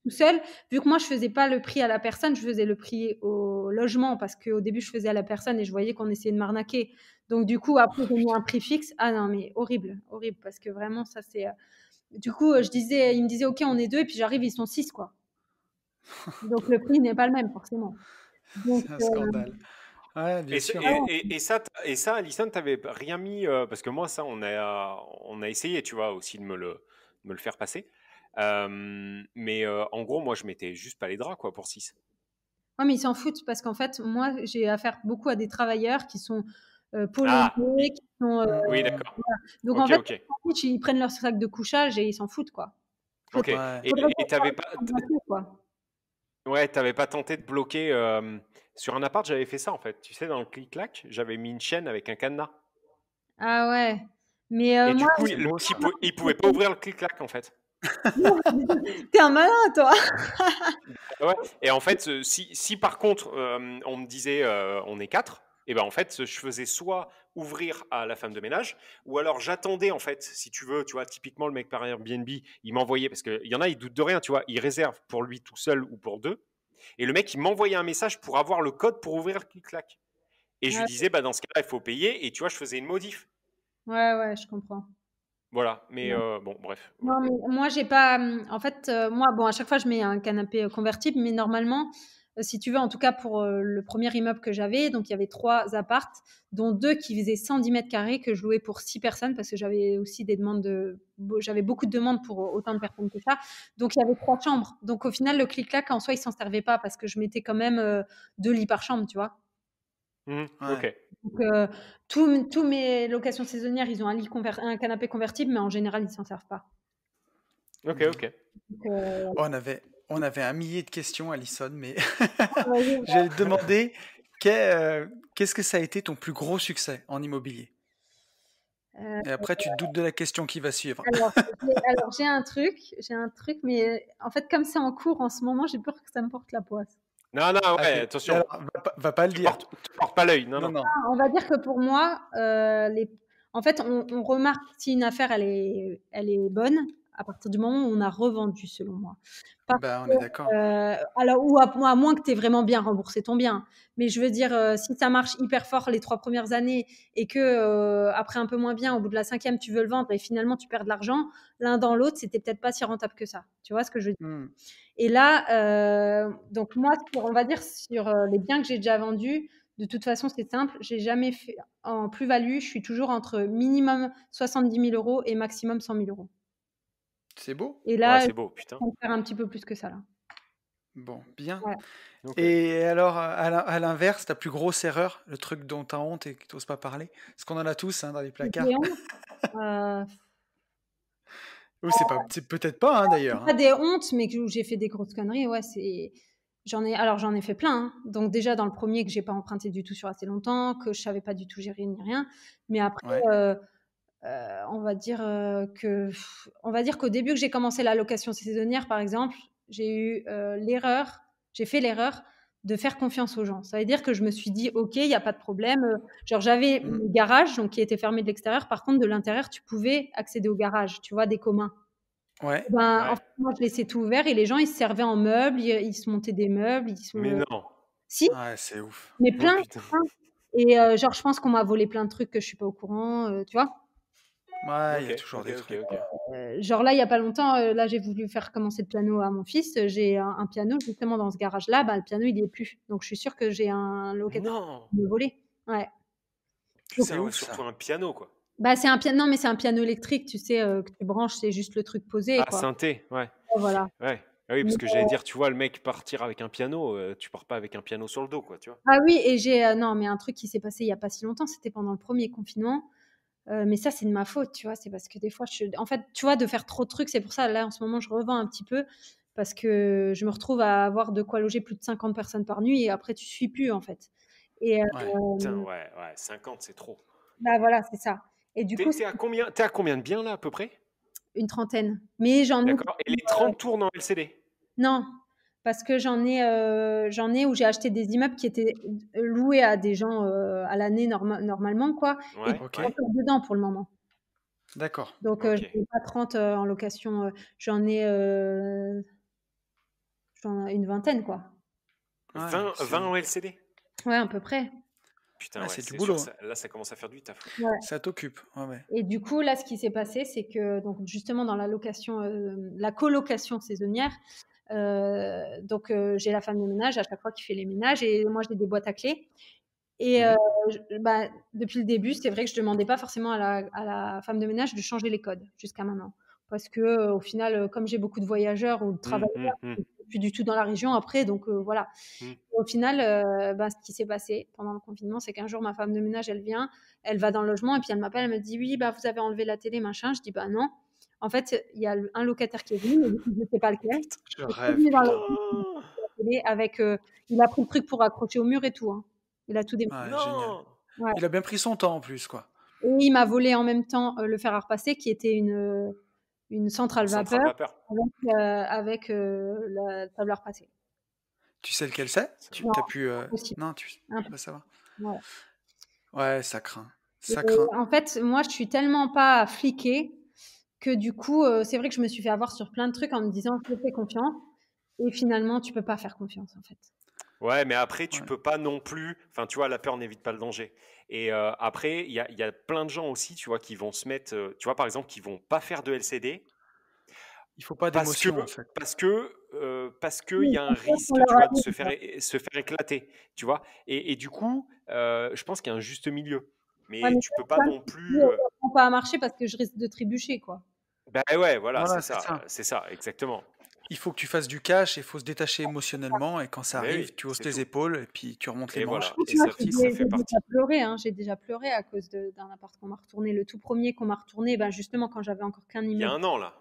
tout seul, vu que moi, je faisais pas le prix à la personne, je faisais le prix au logement, parce qu'au début, je faisais à la personne et je voyais qu'on essayait de m'arnaquer. Donc, du coup, après, j'ai mis un prix fixe. Ah non, mais horrible, parce que vraiment, ça, c'est... Du coup, il me disait, OK, on est 2, et puis j'arrive, ils sont 6, quoi. Donc le prix n'est pas le même forcément. Donc C'est un scandale. Ouais, bien Et, sûr. et ça, Alison, t'avais rien mis parce que moi, ça, on a essayé, tu vois, aussi de me le faire passer. Mais en gros, moi, je mettais juste pas les draps, quoi, pour 6. ouais, mais ils s'en foutent parce qu'en fait, moi, j'ai affaire beaucoup à des travailleurs qui sont polonais, Ah, oui, qui sont. oui, Mm, d'accord. Donc en Ok, fait, ok, ils prennent leur sac de couchage et ils s'en foutent, quoi. ok. Faudrait, ouais. faudrait Et t'avais pas, quoi. ouais, t'avais pas tenté de bloquer sur un appart, j'avais fait ça en fait. Tu sais, dans le clic-clac, j'avais mis une chaîne avec un cadenas. Ah ouais. Mais Et du moi, coup, C'est le beau mec, ça. il pouvait pas ouvrir le clic-clac en fait. t'es un malin, toi. Ouais. Et en fait, si par contre, on me disait on est 4, et ben en fait, je faisais soit ouvrir à la femme de ménage, ou alors j'attendais en fait, si tu veux, tu vois, typiquement le mec par Airbnb, il m'envoyait, parce qu'il y en a, il doute de rien, tu vois, il réserve pour lui tout seul ou pour deux, et le mec, il m'envoyait un message pour avoir le code pour ouvrir le clic-clac. Et je lui Ouais, disais, bah, dans ce cas-là, il faut payer, et tu vois, je faisais une modif. ouais, ouais, je comprends. Voilà, mais bon, bref. Voilà. Non, mais moi, j'ai pas. En fait, moi, bon, à chaque fois, je mets un canapé convertible, mais normalement, si tu veux, en tout cas pour le premier immeuble que j'avais, donc il y avait 3 appartes, dont 2 qui faisaient 110 mètres carrés que je louais pour 6 personnes parce que j'avais aussi des demandes j'avais beaucoup de demandes pour autant de personnes que ça. Donc il y avait 3 chambres. Donc au final, le clic-clac en soi, il s'en servait pas parce que je mettais quand même 2 lits par chambre, tu vois. Ok. Ouais. Donc tous mes locations saisonnières, ils ont un canapé convertible, mais en général, ils s'en servent pas. Ok, Mm. ok. Donc, Oh, on avait un millier de questions, Alison, mais vas-y. j'allais te demander qu'est-ce que ça a été ton plus gros succès en immobilier? Euh, Et après, tu te doutes de la question qui va suivre. alors j'ai un truc, mais en fait, comme c'est en cours en ce moment, j'ai peur que ça me porte la poisse. Non, non, Ah, ok. ouais, Et attention. alors, va pas le dire. Tu portes pas l'œil. Non, Non, non. non. On va dire que pour moi, en fait, on remarque si une affaire elle est bonne à partir du moment où on a revendu, selon moi. Parce Ben, on que, est d'accord. alors, ou à moins que tu aies vraiment bien remboursé ton bien. Mais je veux dire, si ça marche hyper fort les 3 premières années et que après un peu moins bien, au bout de la 5e, tu veux le vendre et finalement tu perds de l'argent, l'un dans l'autre, c'était peut-être pas si rentable que ça. Tu vois ce que je veux dire? Hmm. Et là, donc moi, on va dire sur les biens que j'ai déjà vendus, de toute façon, c'est simple. J'ai jamais fait en plus-value. Je suis toujours entre minimum 70 000 euros et maximum 100 000 euros. C'est beau? Et Ouais, là, c'est je beau, putain. compte faire un petit peu plus que ça là. Bon, bien. Ouais. Ok. Et alors, à l'inverse, ta plus grosse erreur, le truc dont t'as honte et que t'oses pas parler, parce qu'on en a tous hein, dans les placards. Des hontes, euh, Ou c'est peut-être pas, hein, d'ailleurs. pas Hein. des hontes, mais où j'ai fait des grosses conneries. Ouais, j'en ai fait plein. Hein. Donc déjà dans le premier que j'ai pas emprunté du tout sur assez longtemps, que je savais pas du tout gérer ni rien. Mais après, Ouais. on va dire qu'au début que j'ai commencé la location saisonnière, par exemple, j'ai fait l'erreur de faire confiance aux gens. Ça veut dire que je me suis dit, ok, il n'y a pas de problème. Genre j'avais Hmm. le garage donc qui était fermé de l'extérieur. Par contre, de l'intérieur, tu pouvais accéder au garage, tu vois, des communs. Ouais. Ben, en Ouais. fait, moi, je laissais tout ouvert et les gens, ils se servaient en meubles, ils se montaient des meubles, Mais non. si, Ouais, c'est ouf. mais Oh plein, putain. plein. Et genre, je pense qu'on m'a volé plein de trucs que je suis pas au courant, tu vois. Ouais, il y Ok, a toujours ok, des ok, trucs. ok. Genre là, il y a pas longtemps, là, j'ai voulu faire commencer le piano à mon fils. J'ai un piano justement dans ce garage-là. Bah, le piano, il y est plus. Donc, je suis sûre que j'ai un locataire Non. qui me volé. Ouais. Donc, C'est Putain, ouais, ouf, surtout ça. un piano, quoi. bah, c'est un piano, non, mais c'est un piano électrique, tu sais, que tu branches, c'est juste le truc posé, Ah, quoi. synthé, ouais. Ouais, voilà. Ouais. Ah oui, Mais, parce que j'allais dire, tu vois, le mec partir avec un piano, tu pars pas avec un piano sur le dos, quoi, tu vois. ah oui, et non, mais un truc qui s'est passé il y a pas si longtemps, c'était pendant le premier confinement. Mais ça, c'est de ma faute, tu vois. C'est parce que des fois, en fait, tu vois, de faire trop de trucs, c'est pour ça, là, en ce moment, je revends un petit peu parce que je me retrouve à avoir de quoi loger plus de 50 personnes par nuit et après, tu suis plus, en fait. Et Ouais. Putain, ouais, ouais, 50, c'est trop. bah voilà, c'est ça. Et du coup, c'est T'es à combien de biens, là, à peu près? une trentaine. Mais j'en ai, D'accord. Et les 30 tournes en LCD? non, parce que j'en ai où j'ai acheté des immeubles qui étaient loués à des gens à l'année normalement, quoi. Et Ouais, qui Ok. sont ouais. encore dedans pour le moment. D'accord. Donc, Ok. j'en ai pas 30 en location. J'en ai une vingtaine, quoi. Ouais, 20 en LCD? Ouais, à peu près. Putain, ouais, ouais, c'est du c'est sûr, boulot. Hein. là, ça commence à faire du taf. Ouais. Ça t'occupe. Ouais, ouais. Et du coup, là, ce qui s'est passé, c'est que donc justement dans la colocation saisonnière, Donc, j'ai la femme de ménage à chaque fois qui fait les ménages et moi, j'ai des boîtes à clés. Et depuis le début, c'est vrai que je ne demandais pas forcément à la femme de ménage de changer les codes jusqu'à maintenant. Parce que au final, comme j'ai beaucoup de voyageurs ou de travailleurs, je ne suis plus du tout dans la région après, donc voilà. Au final, ce qui s'est passé pendant le confinement, c'est qu'un jour, ma femme de ménage, elle vient, elle va dans le logement et puis elle m'appelle, elle me dit oui, vous avez enlevé la télé, machin. Je dis non. En fait, il y a un locataire qui est venu, mais je ne sais pas lequel. Je rêve. Avec, il a pris le truc pour accrocher au mur et tout. Hein. Il a tout démonté. Génial. Ouais. Il a bien pris son temps en plus, quoi. Et il m'a volé en même temps le fer à repasser, qui était une centrale vapeur avec la table à repasser. Tu sais lequel c'est? Tu as pu. Non, tu vas savoir. Ouais, ça craint. Ça craint. En fait, moi, je suis tellement pas fliquée que du coup, c'est vrai que je me suis fait avoir sur plein de trucs en me disant je fais confiance. Et finalement, tu peux pas faire confiance, en fait. Ouais, mais après, tu peux pas non plus. Enfin, tu vois, la peur n'évite pas le danger. Et après, il y a plein de gens aussi, tu vois, qui vont se mettre. Tu vois, par exemple, qui vont pas faire de LCD. Il faut pas d'émotion, en fait. Parce que il y a un risque, tu vois, de se faire éclater, tu vois. Et du coup, je pense qu'il y a un juste milieu. Mais tu peux pas non plus. Pas à marcher parce que je risque de trébucher, quoi. Ben ouais, voilà, c'est ça, exactement. Il faut que tu fasses du cash et il faut se détacher émotionnellement et quand ça arrive, tu hausses tes épaules et puis tu remontes les manches. Et ça fait partie. J'ai déjà pleuré à cause d'un appart qu'on m'a retourné. Le tout premier qu'on m'a retourné, justement quand j'avais encore qu'un immeuble. Il y a un an là.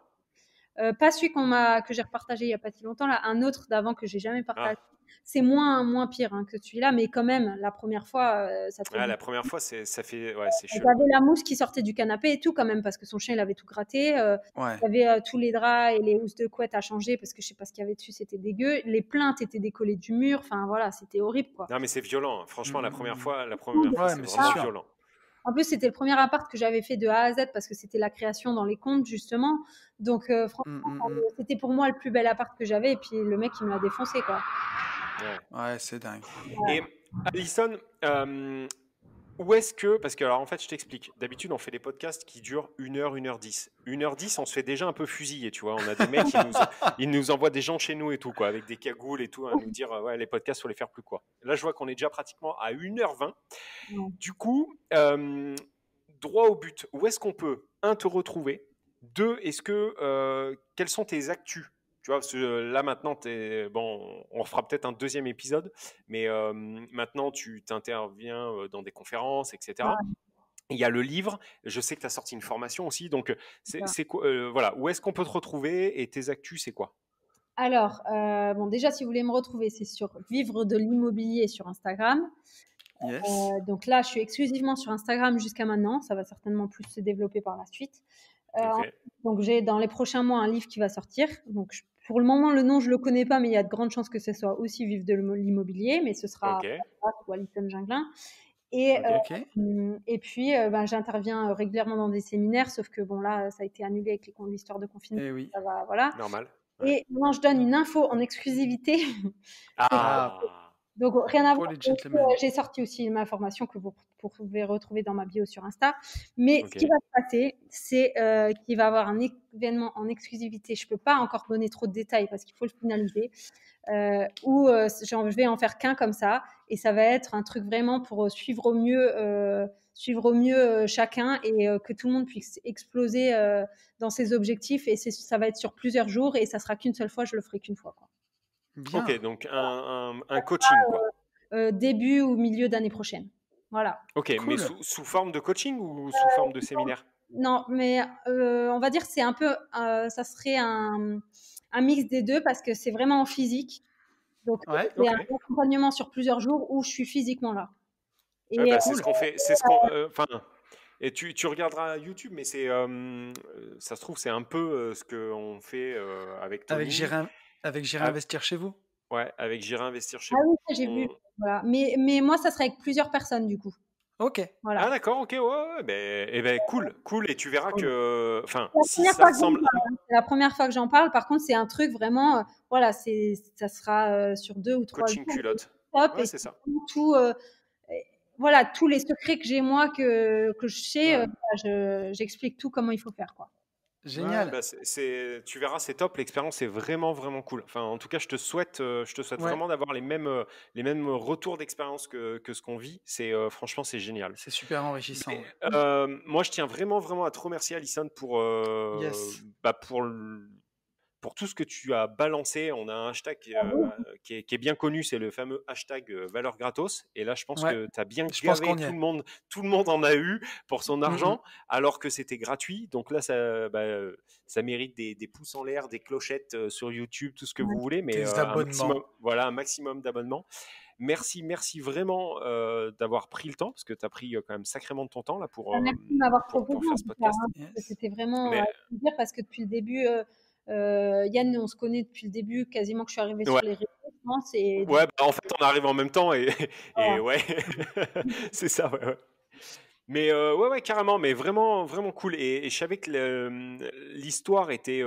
Pas celui que j'ai repartagé il n'y a pas si longtemps, là, un autre d'avant que j'ai jamais partagé. C'est moins pire que celui-là, mais quand même, la première fois, ça te fait. La première fois, ça fait. Ouais, c'est chaud. J'avais la mousse qui sortait du canapé et tout, quand même, parce que son chien, il avait tout gratté. Il y avait tous les draps et les housses de couette à changer parce que je sais pas ce qu'il y avait dessus, c'était dégueu. Les plaintes étaient décollées du mur. Enfin, voilà, c'était horrible, quoi. Non, mais c'est violent. Franchement, la première fois, c'est vraiment violent. En plus, c'était le premier appart que j'avais fait de A à Z parce que c'était la création dans les comptes, justement. Donc, franchement, c'était pour moi le plus bel appart que j'avais. Et puis, le mec, il me l'a défoncé, quoi. Ouais, c'est dingue. Et Alison, où est-ce que... Parce que, alors, en fait, je t'explique. D'habitude, on fait des podcasts qui durent 1h, 1h10. 1h10, on se fait déjà un peu fusiller, tu vois. On a des mecs ils nous envoient des gens chez nous et tout, quoi, avec des cagoules et tout, à nous dire, ouais, les podcasts, il faut les faire plus, quoi. Là, je vois qu'on est déjà pratiquement à 1h20. Du coup, droit au but, où est-ce qu'on peut, te retrouver? 2, quels sont tes actus? Tu vois, parce que là maintenant, on fera peut-être un deuxième épisode, mais maintenant tu t'interviens dans des conférences, etc. Il y a le livre, je sais que tu as sorti une formation aussi, donc c'est quoi, voilà, où est-ce qu'on peut te retrouver et tes actus, c'est quoi? Alors, déjà, si vous voulez me retrouver, c'est sur Vivre de l'immobilier sur Instagram. Yes. Donc là, je suis exclusivement sur Instagram jusqu'à maintenant, ça va certainement plus se développer par la suite. Donc j'ai dans les prochains mois un livre qui va sortir. Donc pour le moment le nom je le connais pas, mais il y a de grandes chances que ce soit aussi Vivre de l'immobilier, mais ce sera ou Alison Ginglin. Et puis j'interviens régulièrement dans des séminaires, sauf que bon là ça a été annulé avec l'histoire de confinement. Ça va, voilà. Normal. Et maintenant je donne une info en exclusivité. Donc, rien à voir. J'ai sorti aussi ma formation que vous pouvez retrouver dans ma bio sur Insta. Mais ce qui va se passer, c'est qu'il va y avoir un événement en exclusivité. Je ne peux pas encore donner trop de détails parce qu'il faut le finaliser. Où je vais en faire qu'un comme ça. Et ça va être un truc vraiment pour suivre au mieux chacun et que tout le monde puisse exploser dans ses objectifs. Et ça va être sur plusieurs jours et ça ne sera qu'une seule fois. Je le ferai qu'une fois, quoi. Bien. Ok, donc un coaching, quoi. Début ou milieu d'année prochaine. Voilà. Ok, cool. Mais sous forme de coaching ou sous forme de séminaire? Non, mais on va dire que c'est un peu, ça serait un mix des deux parce que c'est vraiment en physique. Donc, c'est un accompagnement sur plusieurs jours où je suis physiquement là. Et c'est ce qu'on fait. Et tu regarderas YouTube, mais ça se trouve, c'est un peu ce qu'on fait avec Tony. Avec J'irai investir chez vous? Ouais, avec J'irai investir chez vous. Ah oui, j'ai vu. Voilà. Mais moi, ça serait avec plusieurs personnes, du coup. Ok. Voilà. Ah d'accord, ok, ouais. Cool. Et tu verras que... Enfin, si ça ressemble... C'est la première fois que j'en parle. Par contre, c'est un truc vraiment... voilà, ça sera sur 2 ou 3 coaching culotte. Ouais, c'est ça. Voilà, tous les secrets que j'ai moi, que je sais, j'explique tout comment il faut faire, quoi. Génial. Bah, tu verras, c'est top. L'expérience est vraiment, vraiment cool. Enfin, en tout cas, je te souhaite Ouais, vraiment d'avoir les mêmes retours d'expérience que ce qu'on vit. Franchement, c'est génial. c'est super enrichissant. Mais, Ouais. moi, je tiens vraiment, vraiment à te remercier, Alison, Yes. pour tout ce que tu as balancé. On a un hashtag qui est bien connu, c'est le fameux hashtag valeur gratos. Et là, je pense Ouais, que tu as bien je pense gavé qu'on y tout est. le monde. Tout le monde en a eu pour son Mm, mm. argent, alors que c'était gratuit. Donc là, ça mérite des pouces en l'air, des clochettes sur YouTube, tout ce que vous voulez, mais Des abonnements. un maximum d'abonnements. Merci, merci vraiment d'avoir pris le temps, parce que tu as pris quand même sacrément de ton temps là Merci de m'avoir pour proposé faire en ce tout cas, podcast. hein, parce que Yes. c'était vraiment Mais avec plaisir parce que depuis le début, Yann, on se connaît depuis le début, quasiment que je suis arrivée ouais, sur les réseaux, je pense. Et ouais, bah, en fait, on arrive en même temps et, et voilà. ouais, c'est ça, ouais, ouais. Mais ouais, ouais, carrément, mais vraiment, vraiment cool. Et je savais que l'histoire était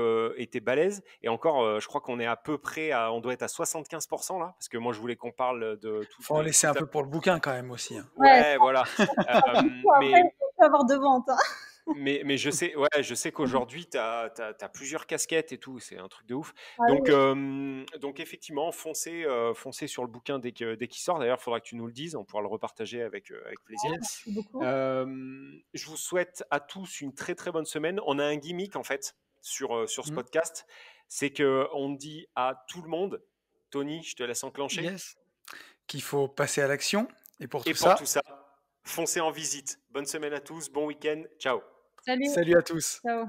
balèze. Et encore, je crois qu'on est à peu près on doit être à 75% là, parce que moi, je voulais qu'on parle de Faut en laisser un toute la. peu pour le bouquin quand même aussi, hein. Ouais, Ouais, voilà. du coup, après, Mais il faut avoir de vente, hein. mais je sais, ouais, je sais qu'aujourd'hui, tu as plusieurs casquettes et tout, c'est un truc de ouf. Ah Donc, oui, donc effectivement, foncez sur le bouquin dès qu'il sort. D'ailleurs, il faudra que tu nous le dises, on pourra le repartager avec plaisir. Yes. merci beaucoup. Je vous souhaite à tous une très très bonne semaine. On a un gimmick en fait sur ce Mm. podcast, c'est que on dit à tout le monde, Tony, je te laisse enclencher. Yes. Qu'il faut passer à l'action. Et pour Et tout pour ça, tout ça, foncez en visite. Bonne semaine à tous, bon week-end, ciao. Salut, salut à tous. ciao.